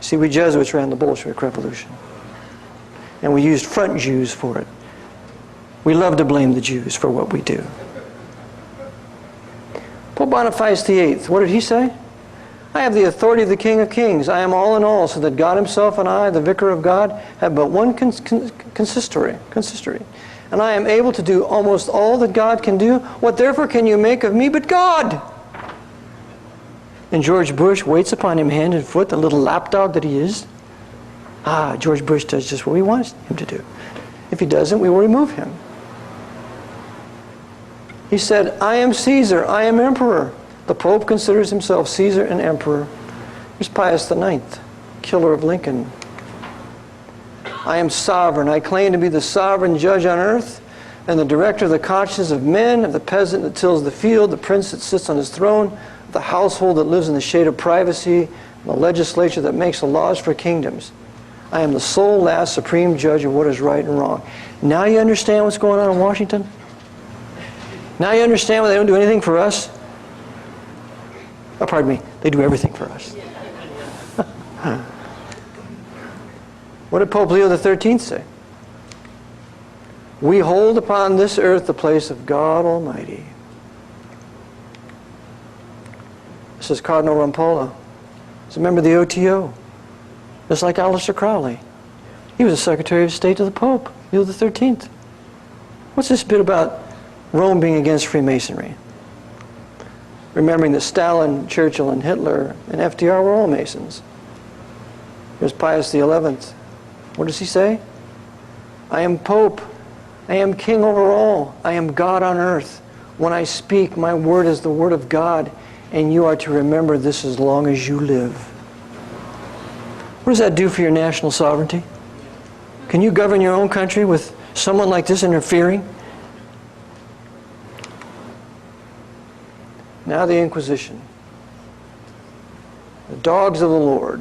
See, we Jesuits ran the Bolshevik Revolution. And we used front Jews for it. We love to blame the Jews for what we do. Pope Boniface VIII, what did he say? "I have the authority of the King of Kings. I am all in all, so that God himself and I, the Vicar of God, have but one consistory. And I am able to do almost all that God can do. What therefore can you make of me but God?" And George Bush waits upon him hand and foot, the little lapdog that he is. George Bush does just what we want him to do. If he doesn't, we will remove him. He said, "I am Caesar, I am emperor." The Pope considers himself Caesar and emperor. Here's Pius IX, killer of Lincoln. "I am sovereign. I claim to be the sovereign judge on earth and the director of the conscience of men, of the peasant that tills the field, the prince that sits on his throne, the household that lives in the shade of privacy, and the legislature that makes the laws for kingdoms. I am the sole, last, supreme judge of what is right and wrong." Now you understand what's going on in Washington? Now you understand why they don't do anything for us? Oh, pardon me, they do everything for us. What did Pope Leo XIII say? "We hold upon this earth the place of God Almighty." This is Cardinal Rampolla. He's a member of the OTO. Just like Aleister Crowley. He was a Secretary of State to the Pope, Leo XIII. What's this bit about Rome being against Freemasonry? Remembering that Stalin, Churchill, and Hitler, and FDR were all Masons. Here's Pius XI. What does he say? "I am Pope. I am King over all. I am God on earth. When I speak, my word is the word of God, and you are to remember this as long as you live." What does that do for your national sovereignty? Can you govern your own country with someone like this interfering? Now the Inquisition. The dogs of the Lord.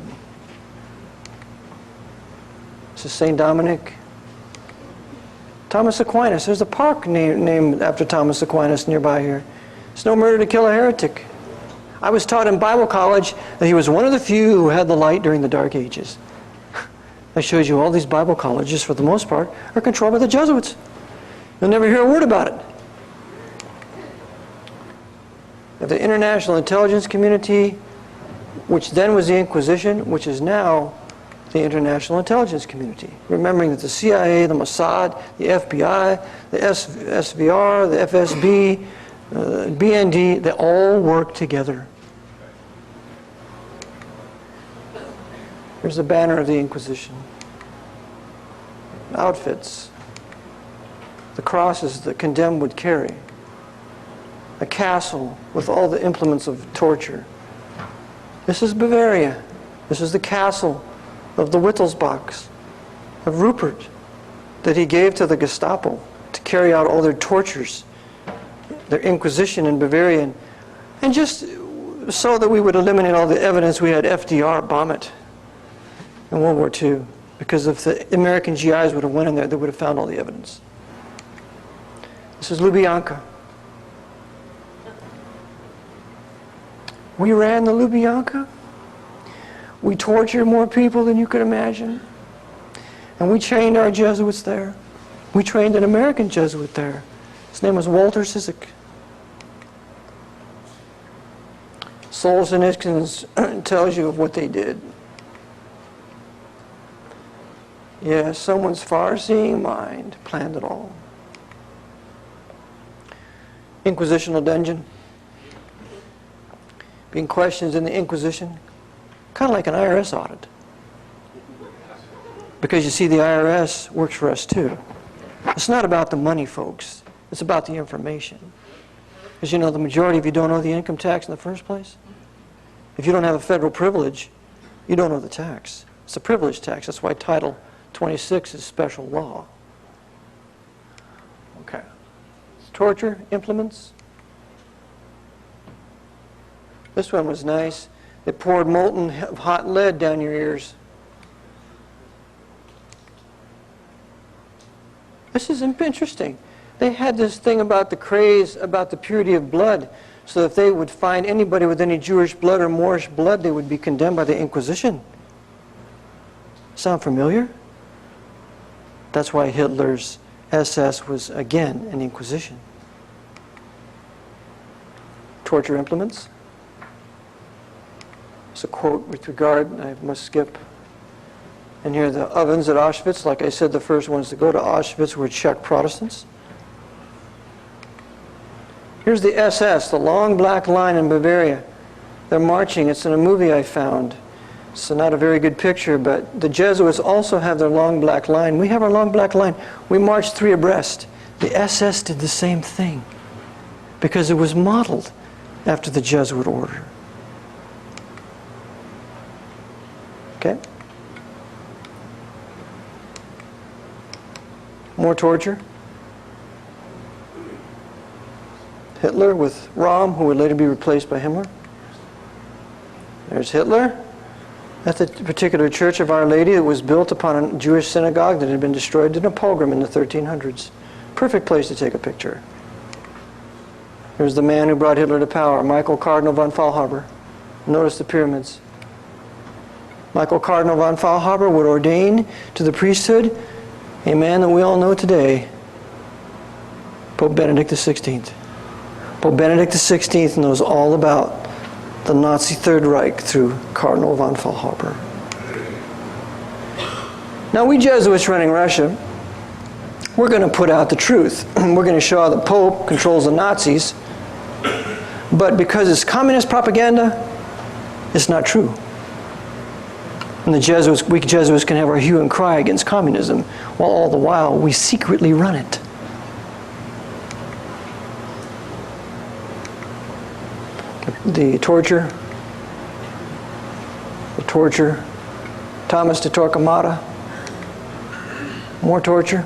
This is St. Dominic. Thomas Aquinas. There's a park named after Thomas Aquinas nearby here. It's no murder to kill a heretic. I was taught in Bible college that he was one of the few who had the light during the Dark Ages. That shows you all these Bible colleges, for the most part, are controlled by the Jesuits. You'll never hear a word about it. The International Intelligence Community, which then was the Inquisition, which is now the International Intelligence Community. Remembering that the CIA, the Mossad, the FBI, the SVR, the FSB, BND, they all work together. Here's the banner of the Inquisition. Outfits. The crosses the condemned would carry. A castle with all the implements of torture. This is Bavaria. This is the castle of the Wittelsbachs, of Rupert, that he gave to the Gestapo to carry out all their tortures, their Inquisition in Bavaria. And just so that we would eliminate all the evidence, we had FDR bomb it in World War II. Because if the American GIs would have went in there, they would have found all the evidence. This is Lubyanka. We ran the Lubyanka. We tortured more people than you could imagine. And we trained our Jesuits there. We trained an American Jesuit there. His name was Walter Sisek. Solzhenitsyn tells you of what they did. Yeah, someone's far-seeing mind planned it all. Inquisitional dungeon. Being questioned in the Inquisition. Kind of like an IRS audit. Because you see, the IRS works for us too. It's not about the money, folks. It's about the information. Because you know, the majority of you don't owe the income tax in the first place. If you don't have a federal privilege, you don't owe the tax. It's a privilege tax. That's why Title 26 is special law. Okay. Torture implements. This one was nice. They poured molten hot lead down your ears. This is interesting. They had this thing about the craze about the purity of blood, so if they would find anybody with any Jewish blood or Moorish blood, they would be condemned by the Inquisition. Sound familiar? That's why Hitler's SS was, again, an Inquisition. Torture implements. It's a quote with regard, I must skip. And here are the ovens at Auschwitz. Like I said, the first ones to go to Auschwitz were Czech Protestants. Here's the SS, the long black line in Bavaria. They're marching. It's in a movie I found. It's not a very good picture, but the Jesuits also have their long black line. We have our long black line. We march 3 abreast. The SS did the same thing because it was modeled after the Jesuit order. Okay? More torture. Hitler with Rom, who would later be replaced by Himmler. There's Hitler at the particular Church of Our Lady that was built upon a Jewish synagogue that had been destroyed in a pogrom in the 1300s. Perfect place to take a picture. There's the man who brought Hitler to power, Michael Cardinal von Faulhaber. Notice the pyramids. Michael Cardinal von Faulhaber would ordain to the priesthood a man that we all know today, Pope Benedict XVI. Pope Benedict XVI knows all about the Nazi Third Reich through Cardinal von Faulhaber. Now we Jesuits running Russia, we're going to put out the truth. We're going to show how the Pope controls the Nazis, but because it's communist propaganda, it's not true. And the Jesuits, we Jesuits can have our hue and cry against communism, while all the while we secretly run it. The torture, Thomas de Torquemada, more torture.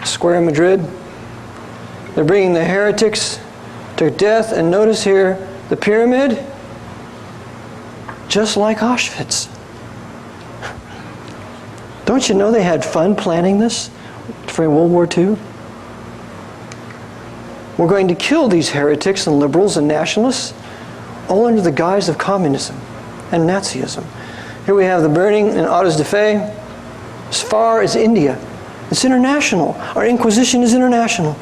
Square in Madrid, they're bringing the heretics to death, and notice here, the pyramid, just like Auschwitz. Don't you know they had fun planning this for World War II? We're going to kill these heretics and liberals and nationalists all under the guise of communism and Nazism. Here we have the burning in Autos de Fe as far as India. It's international. Our Inquisition is international.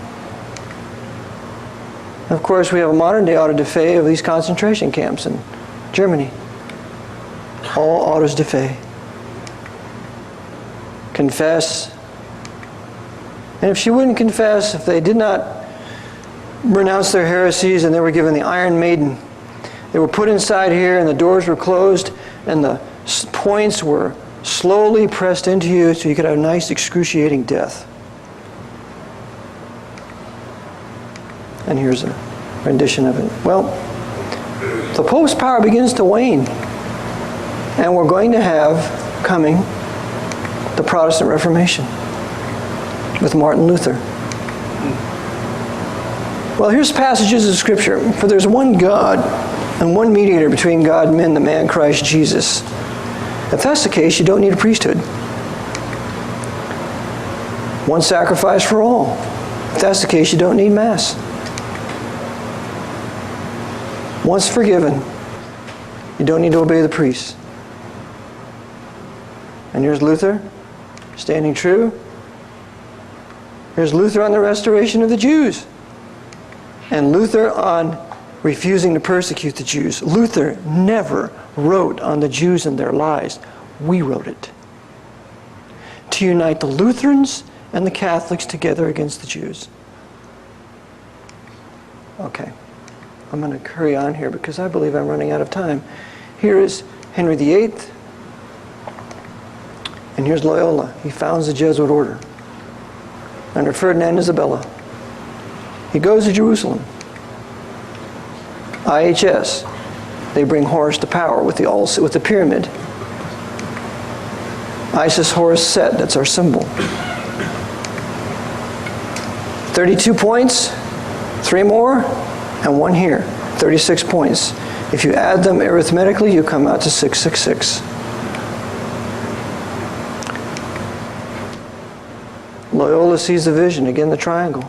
And of course, we have a modern day auto de fe of these concentration camps in Germany. All autos de fe. Confess. And if she wouldn't confess, if they did not renounce their heresies and they were given the Iron Maiden, they were put inside here and the doors were closed and the points were slowly pressed into you so you could have a nice excruciating death. And here's a rendition of it. Well, the Pope's power begins to wane, and we're going to have coming the Protestant Reformation with Martin Luther. Well, here's passages of Scripture. For there's one God and one mediator between God and men, the man Christ Jesus. If that's the case, you don't need a priesthood. One sacrifice for all. If that's the case, you don't need Mass. Once forgiven, you don't need to obey the priests. And here's Luther, standing true. Here's Luther on the restoration of the Jews. And Luther on refusing to persecute the Jews. Luther never wrote on the Jews and their lies. We wrote it. To unite the Lutherans and the Catholics together against the Jews. Okay. I'm going to hurry on here because I believe I'm running out of time. Here is Henry VIII. And here's Loyola. He founds the Jesuit order under Ferdinand Isabella. He goes to Jerusalem. IHS. They bring Horus to power with the pyramid. Isis, Horus, Set. That's our symbol. 32 points. 3 more. And 1 here. 36 points. If you add them arithmetically, you come out to 666. Loyola sees the vision. Again, the triangle.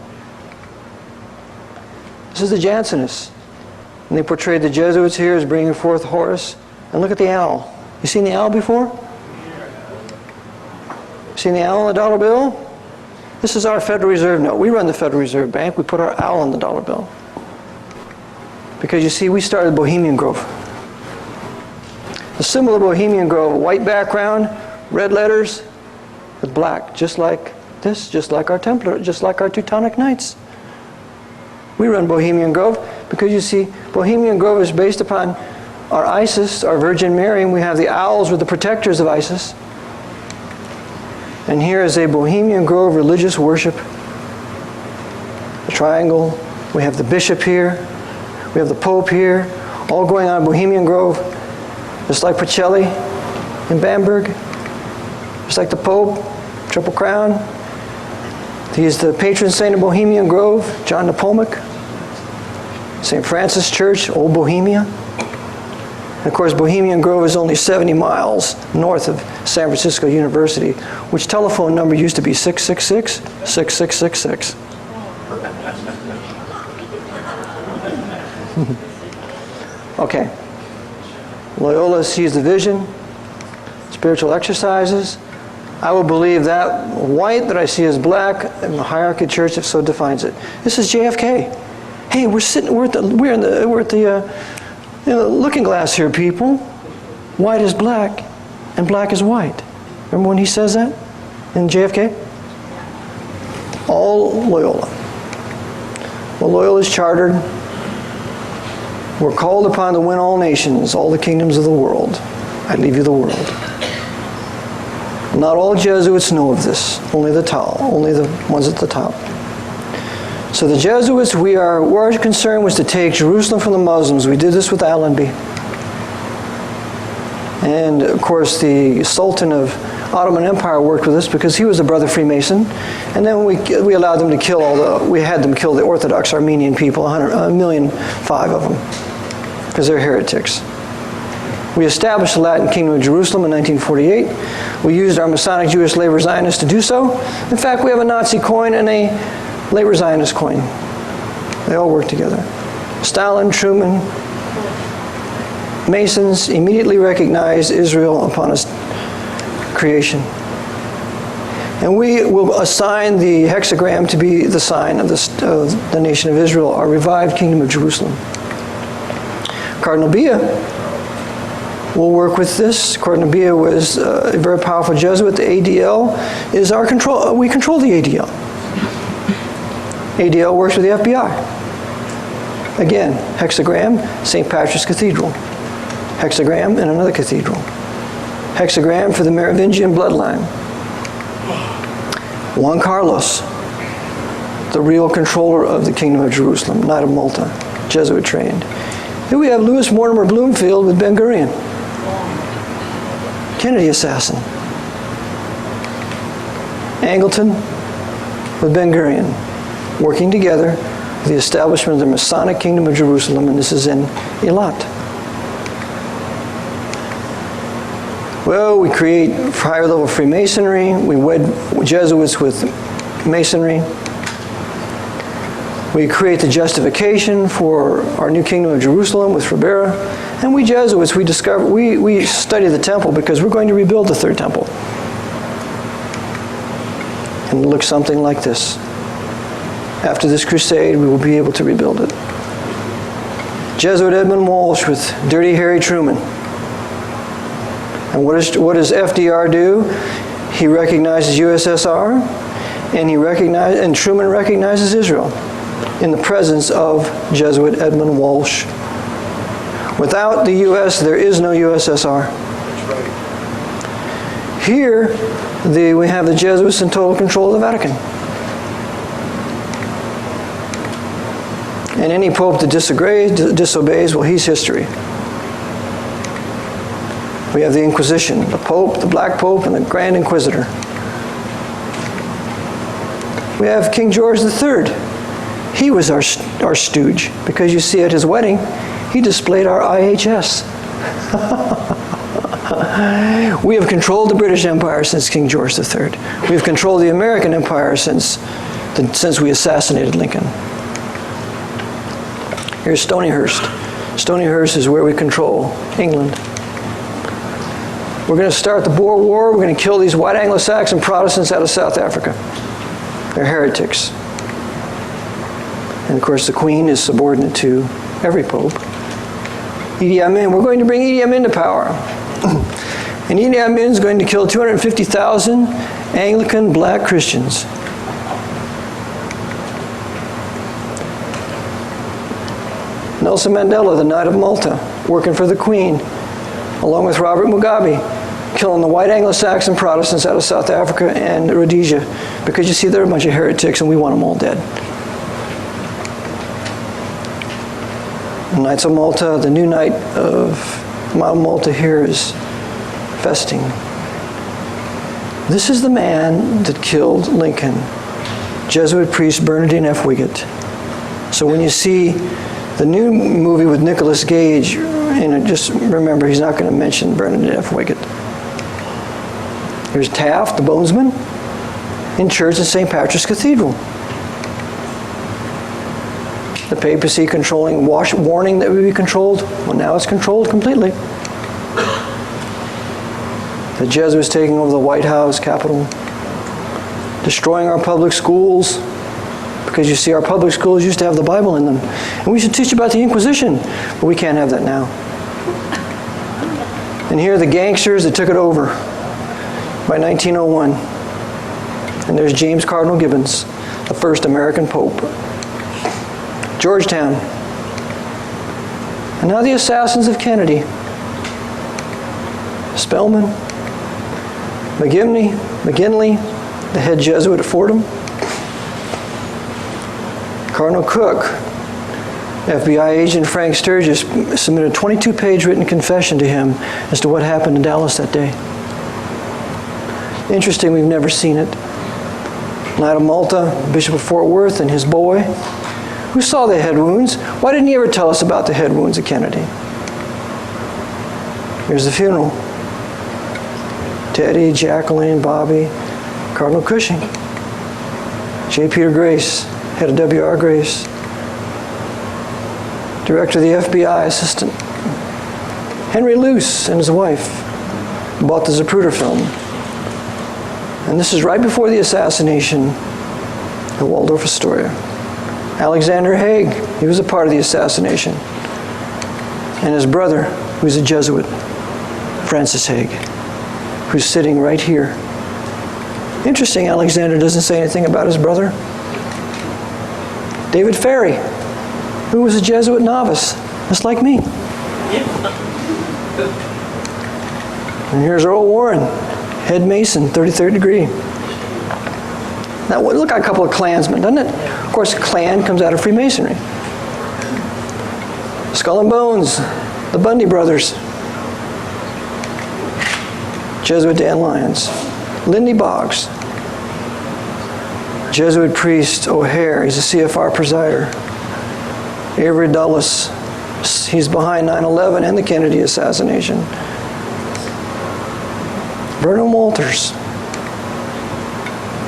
This is the Jansenists. And they portrayed the Jesuits here as bringing forth Horus. And look at the owl. You seen the owl before? Seen the owl on the dollar bill? This is our Federal Reserve note. We run the Federal Reserve Bank. We put our owl on the dollar bill. Because you see, we started Bohemian Grove. The symbol of Bohemian Grove, white background, red letters, with black, just like this, just like our Templar, just like our Teutonic Knights. We run Bohemian Grove because you see, Bohemian Grove is based upon our Isis, our Virgin Mary, and we have the owls with the protectors of Isis. And here is a Bohemian Grove religious worship. The triangle, we have the bishop here, we have the Pope here, all going on in Bohemian Grove, just like Pacelli in Bamberg, just like the Pope, Triple Crown. He is the patron saint of Bohemian Grove, John Nepomuk. St. Francis Church, Old Bohemia. And of course, Bohemian Grove is only 70 miles north of San Francisco University, which telephone number used to be 666-6666. Okay. Loyola sees the vision, spiritual exercises. I will believe that white that I see as black, and the hierarchy church so defines it. This is JFK. Hey, we're at the looking glass here, people. White is black, and black is white. Remember when he says that in JFK? All Loyola. Well, Loyola is chartered. We're called upon to win all nations, all the kingdoms of the world. I leave you the world. Not all Jesuits know of this. Only the ones at the top. So the Jesuits, our concern was to take Jerusalem from the Muslims. We did this with Allenby. And of course the Sultan of Ottoman Empire worked with us because he was a brother Freemason. And then we allowed them to kill we had them kill the Orthodox Armenian people, 1,000,005 of them, because they're heretics. We established the Latin Kingdom of Jerusalem in 1948. We used our Masonic Jewish Labor Zionists to do so. In fact, we have a Nazi coin and a Labor Zionist coin. They all work together. Stalin, Truman, Masons immediately recognized Israel upon its creation. And we will assign the hexagram to be the sign of the nation of Israel, our revived Kingdom of Jerusalem. Cardinal Bia will work with this. Cardinal Bia was a very powerful Jesuit. The ADL is our control. We control the ADL. ADL works with the FBI. Again, hexagram, St. Patrick's Cathedral. Hexagram in another cathedral. Hexagram for the Merovingian bloodline. Juan Carlos, the real controller of the Kingdom of Jerusalem, Knight of Malta, Jesuit trained. Here we have Louis Mortimer Bloomfield with Ben Gurion. Kennedy assassin. Angleton with Ben Gurion, working together for the establishment of the Masonic Kingdom of Jerusalem, and this is in Eilat. Well, we create higher level Freemasonry, we wed Jesuits with Masonry. We create the justification for our new kingdom of Jerusalem with Ribera. And we Jesuits, we study the temple because we're going to rebuild the third temple. And it looks something like this. After this crusade, we will be able to rebuild it. Jesuit Edmund Walsh with Dirty Harry Truman. And what does FDR do? He recognizes USSR, and Truman recognizes Israel in the presence of Jesuit Edmund Walsh. Without the U.S., there is no USSR. Here, we have the Jesuits in total control of the Vatican. And any pope that disobeys, well, he's history. We have the Inquisition, the Pope, the Black Pope, and the Grand Inquisitor. We have King George III. He was our stooge, because you see at his wedding, he displayed our IHS. We have controlled the British Empire since King George III. We have controlled the American Empire since we assassinated Lincoln. Here's Stonyhurst. Stonyhurst is where we control England. We're going to start the Boer War. We're going to kill these white Anglo-Saxon Protestants out of South Africa. They're heretics. And of course, the Queen is subordinate to every pope. Idi Amin, we're going to bring Idi Amin to power. And Idi Amin is going to kill 250,000 Anglican black Christians. Nelson Mandela, the Knight of Malta, working for the Queen, along with Robert Mugabe, killing the white Anglo-Saxon Protestants out of South Africa and Rhodesia, because you see they're a bunch of heretics and we want them all dead. The Knights of Malta, the new Knight of Malta here is Festing. This is the man that killed Lincoln, Jesuit priest Bernardine F. Wiggett. So when you see the new movie with Nicolas Cage, just remember he's not going to mention Bernardine F. Wiggett. Here's Taft, the bonesman, in church in St. Patrick's Cathedral. The papacy controlling warning that would be controlled, well, now it's controlled completely. The Jesuits taking over the White House, Capitol, destroying our public schools, because you see our public schools used to have the Bible in them. And we should teach about the Inquisition, but we can't have that now. And here are the gangsters that took it over by 1901. And there's James Cardinal Gibbons, the first American Pope. Georgetown. And now the assassins of Kennedy. Spellman, McGinley, the head Jesuit at Fordham. Cardinal Cook, FBI agent Frank Sturgis submitted a 22-page written confession to him as to what happened in Dallas that day. Interesting, we've never seen it. Knight of Malta, Bishop of Fort Worth, and his boy, who saw the head wounds. Why didn't he ever tell us about the head wounds of Kennedy? Here's the funeral. Teddy, Jacqueline, Bobby, Cardinal Cushing, J. Peter Grace, head of W.R. Grace, director of the FBI, assistant. Henry Luce and his wife bought the Zapruder film. And this is right before the assassination of Waldorf Astoria. Alexander Haig, he was a part of the assassination. And his brother, who's a Jesuit, Francis Haig, who's sitting right here. Interesting, Alexander doesn't say anything about his brother. David Ferry, who was a Jesuit novice, just like me. And here's Earl Warren, head Mason, 33rd degree. Now look at a couple of Klansmen, doesn't it? Of course, Klan comes out of Freemasonry. Skull and Bones, the Bundy brothers. Jesuit Dan Lyons. Lindy Boggs. Jesuit priest O'Hare, he's a CFR presider. Avery Dulles, he's behind 9/11 and the Kennedy assassination. Vernon Walters.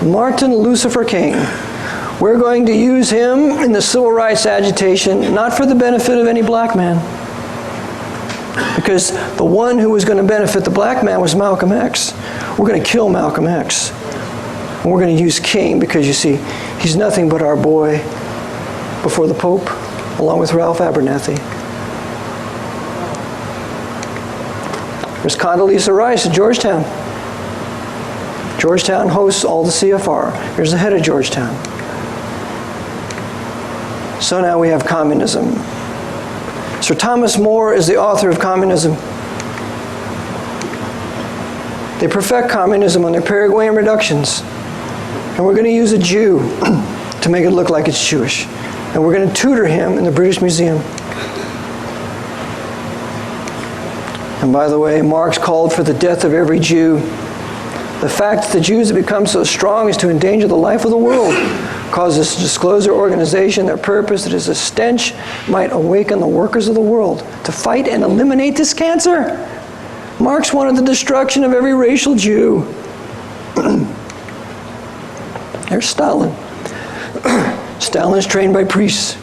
Martin Lucifer King. We're going to use him in the civil rights agitation, not for the benefit of any black man. Because the one who was going to benefit the black man was Malcolm X. We're going to kill Malcolm X. And we're going to use King because, you see, he's nothing but our boy before the Pope, along with Ralph Abernathy. There's Condoleezza Rice at Georgetown. Georgetown hosts all the CFR. Here's the head of Georgetown. So now we have communism. Sir Thomas More is the author of Communism. They perfect communism on their Paraguayan reductions. And we're going to use a Jew to make it look like it's Jewish. And we're going to tutor him in the British Museum. And by the way, Marx called for the death of every Jew. The fact that the Jews have become so strong as to endanger the life of the world causes to disclose their organization, their purpose, that as a stench might awaken the workers of the world to fight and eliminate this cancer. Marx wanted the destruction of every racial Jew. There's Stalin. Stalin is trained by priests.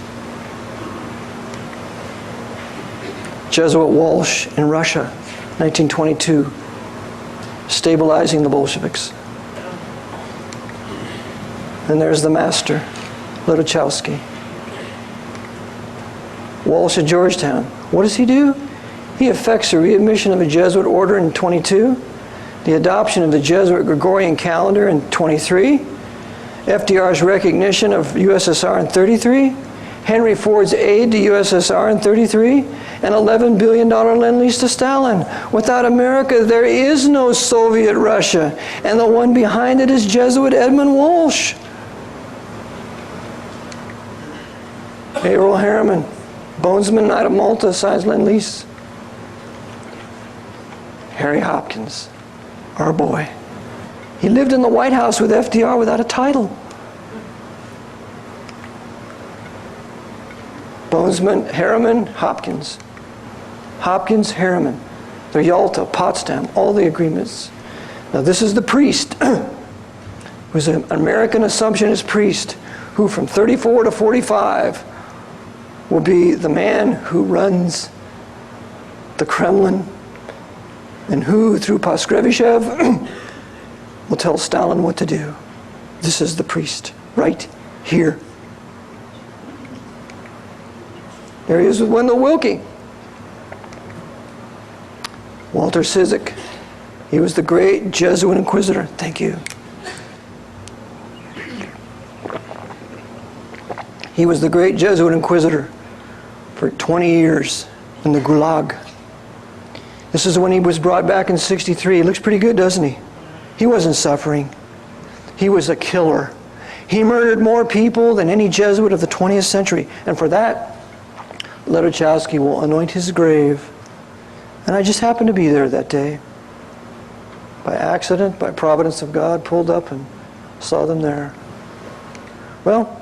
Jesuit Walsh in Russia, 1922, stabilizing the Bolsheviks. And there's the master, Lutochowski. Walsh at Georgetown. What does he do? He effects the readmission of a Jesuit order in 22, the adoption of the Jesuit Gregorian calendar in 23, FDR's recognition of USSR in 33, Henry Ford's aid to USSR in 33, and $11 billion lend-lease to Stalin. Without America, there is no Soviet Russia, and the one behind it is Jesuit Edmund Walsh. Averell Harriman, Bonesman Knight of Malta, signs lend-lease. Harry Hopkins, our boy. He lived in the White House with FDR without a title. Bonesman, Harriman, Hopkins. Hopkins, Harriman. They're Yalta, Potsdam, all the agreements. Now this is the priest, who's an American Assumptionist priest, who from 34 to 45 will be the man who runs the Kremlin, and who, through Paskevitchev, will tell Stalin what to do. This is the priest, right here. There he is with Wendell Willkie. Walter Ciszek. He was the great Jesuit inquisitor. Thank you. He was the great Jesuit inquisitor for 20 years in the Gulag. This is when he was brought back in 63. He looks pretty good, doesn't he? He wasn't suffering. He was a killer. He murdered more people than any Jesuit of the 20th century. And for that, Lutochowski will anoint his grave. And I just happened to be there that day. By accident, by providence of God, pulled up and saw them there. Well,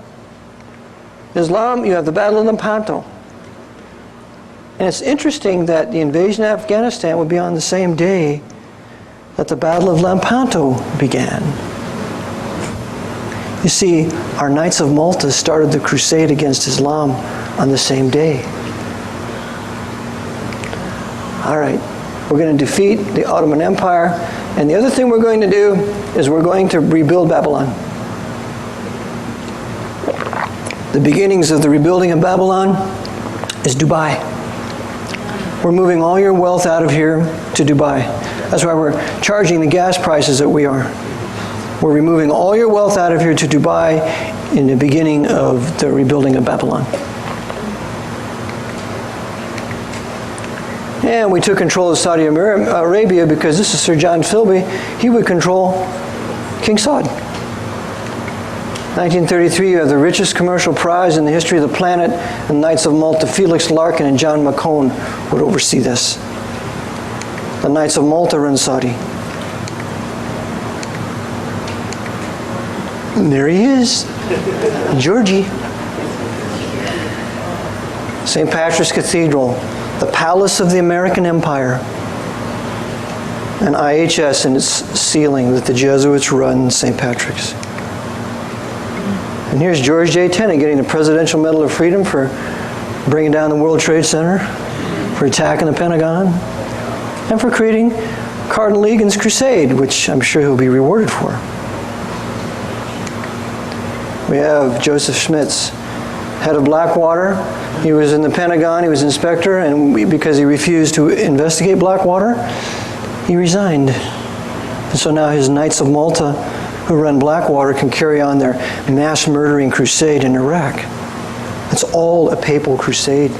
Islam, you have the Battle of Lepanto. And it's interesting that the invasion of Afghanistan would be on the same day that the Battle of Lepanto began. You see, our Knights of Malta started the crusade against Islam on the same day. All right, we're going to defeat the Ottoman Empire, and the other thing we're going to do is we're going to rebuild Babylon. The beginnings of the rebuilding of Babylon is Dubai. We're moving all your wealth out of here to Dubai. That's why we're charging the gas prices that we are. We're removing all your wealth out of here to Dubai in the beginning of the rebuilding of Babylon. And we took control of Saudi Arabia because this is Sir John Philby. He would control King Saud. 1933, you have the richest commercial prize in the history of the planet, and Knights of Malta, Felix Larkin and John McCone would oversee this. The Knights of Malta run Saudi. And there he is, Georgie. St. Patrick's Cathedral, the palace of the American Empire. And IHS in its ceiling that the Jesuits run St. Patrick's. And here's George J. Tenet getting the Presidential Medal of Freedom for bringing down the World Trade Center, for attacking the Pentagon, and for creating Cardinal Egan's crusade, which I'm sure he'll be rewarded for. We have Joseph Schmitz, head of Blackwater. He was in the Pentagon, he was inspector, and because he refused to investigate Blackwater, he resigned. And so now his Knights of Malta, who run Blackwater, can carry on their mass murdering crusade in Iraq. It's all a papal crusade.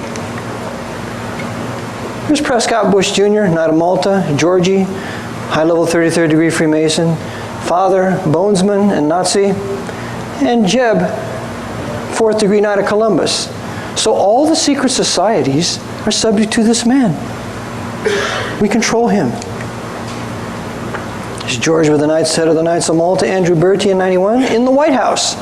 Here's Prescott Bush Jr., Knight of Malta, Georgie, high-level 33rd degree Freemason, father, bonesman and Nazi, and Jeb, 4th degree Knight of Columbus. So all the secret societies are subject to this man. We control him. There's George with the Knights, head of the Knights of Malta, Andrew Bertie in 91, in the White House.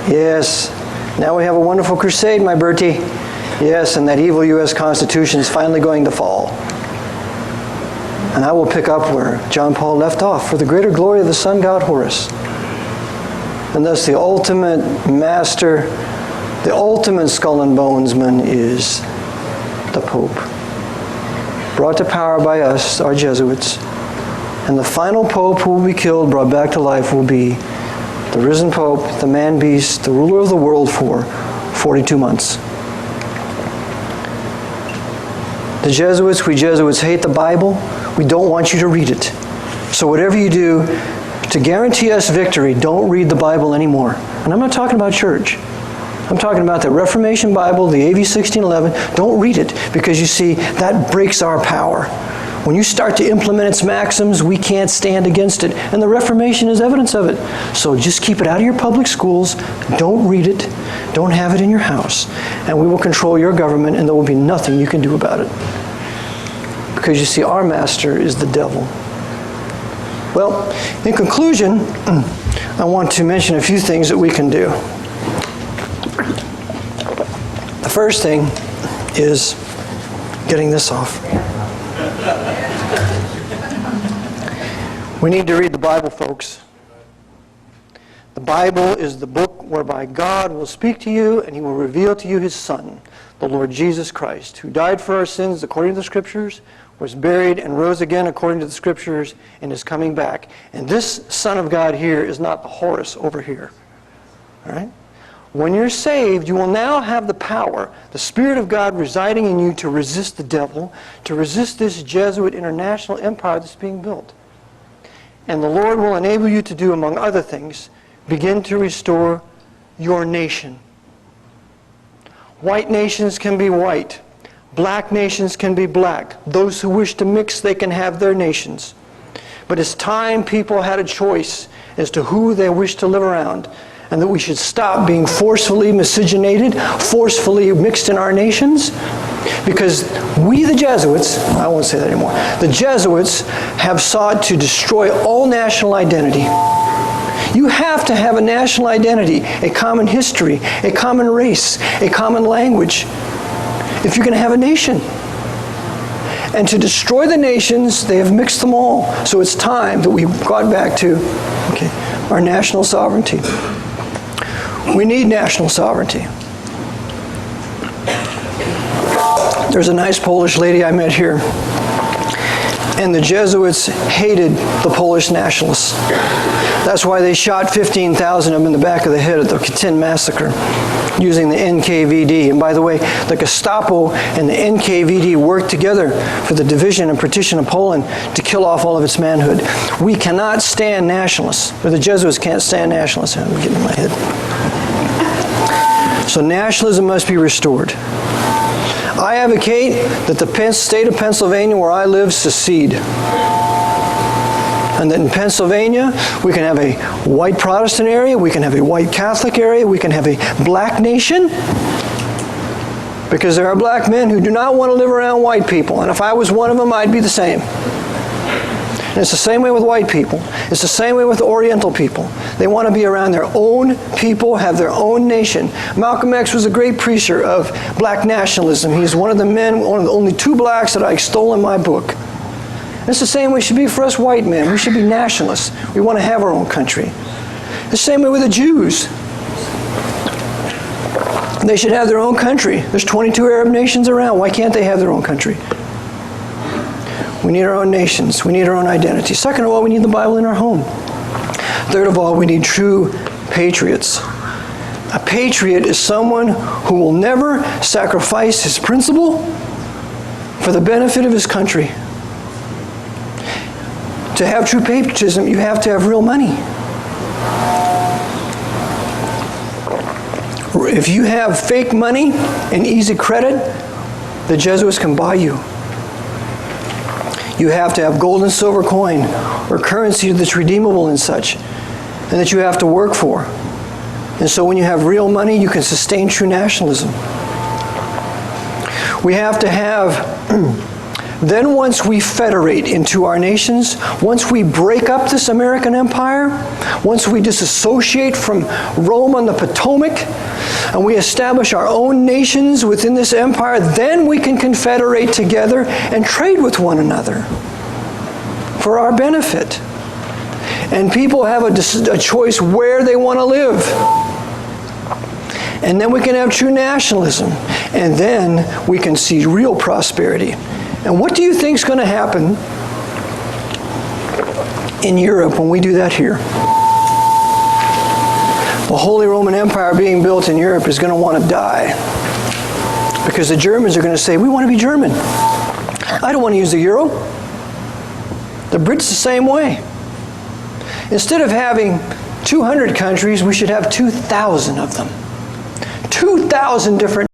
Yes. Now we have a wonderful crusade, my Bertie. Yes, and that evil U.S. Constitution is finally going to fall. And I will pick up where John Paul left off, for the greater glory of the sun god Horus. And thus the ultimate master, the ultimate skull and bonesman is the Pope. Brought to power by us, our Jesuits. And the final Pope who will be killed, brought back to life, will be the risen Pope, the man-beast, the ruler of the world for 42 months. The Jesuits, we Jesuits hate the Bible. We don't want you to read it. So whatever you do, to guarantee us victory, don't read the Bible anymore. And I'm not talking about church. I'm talking about the Reformation Bible, the AV 1611. Don't read it, because you see, that breaks our power. When you start to implement its maxims, we can't stand against it. And the Reformation is evidence of it. So just keep it out of your public schools. Don't read it. Don't have it in your house. And we will control your government, and there will be nothing you can do about it. Because you see, our master is the devil. Well, in conclusion, I want to mention a few things that we can do. The first thing is getting this off. We need to read the Bible, folks. The Bible is the book whereby God will speak to you and He will reveal to you His Son, the Lord Jesus Christ, who died for our sins according to the Scriptures, was buried and rose again according to the Scriptures, and is coming back. And this Son of God here is not the Horus over here. All right? When you're saved, you will now have the power, the Spirit of God residing in you, to resist the devil, to resist this Jesuit international empire that's being built. And the Lord will enable you to do, among other things, begin to restore your nation. White nations can be white. Black nations can be black. Those who wish to mix, they can have their nations. But it's time people had a choice as to who they wish to live around, and that we should stop being forcefully miscegenated, forcefully mixed in our nations, because we, the Jesuits, I won't say that anymore, the Jesuits have sought to destroy all national identity. You have to have a national identity, a common history, a common race, a common language, if you're going to have a nation. And to destroy the nations, they have mixed them all. So it's time that we got back to our national sovereignty. We need national sovereignty. There's a nice Polish lady I met here, and the Jesuits hated the Polish nationalists. That's why they shot 15,000 of them in the back of the head at the Katyn massacre using the NKVD. And by the way, the Gestapo and the NKVD worked together for the division and partition of Poland to kill off all of its manhood. We cannot stand nationalists, or the Jesuits can't stand nationalists. I'm getting in my head. So nationalism must be restored. I advocate that the state of Pennsylvania, where I live, secede. And that in Pennsylvania, we can have a white Protestant area, we can have a white Catholic area, we can have a black nation. Because there are black men who do not want to live around white people. And if I was one of them, I'd be the same. And it's the same way with white people. It's the same way with Oriental people. They want to be around their own people, have their own nation. Malcolm X was a great preacher of black nationalism. He's one of the men, one of the only two blacks that I extol in my book. It's the same way it should be for us white men. We should be nationalists. We want to have our own country. The same way with the Jews. They should have their own country. There's 22 Arab nations around. Why can't they have their own country? We need our own nations. We need our own identity. Second of all, we need the Bible in our home. Third of all, we need true patriots. A patriot is someone who will never sacrifice his principle for the benefit of his country. To have true patriotism, you have to have real money. If you have fake money and easy credit, the Jesuits can buy you. You have to have gold and silver coin or currency that's redeemable and such, and that you have to work for. And so when you have real money, you can sustain true nationalism. We have to have, then once we federate into our nations, once we break up this American empire, once we disassociate from Rome on the Potomac, and we establish our own nations within this empire, then we can confederate together and trade with one another for our benefit. And people have a choice where they want to live. And then we can have true nationalism. And then we can see real prosperity. And what do you think is going to happen in Europe when we do that here? The Holy Roman Empire being built in Europe is going to want to die. Because the Germans are going to say, we want to be German. I don't want to use the euro. The Brits the same way. Instead of having 200 countries, we should have 2,000 of them. 2,000 different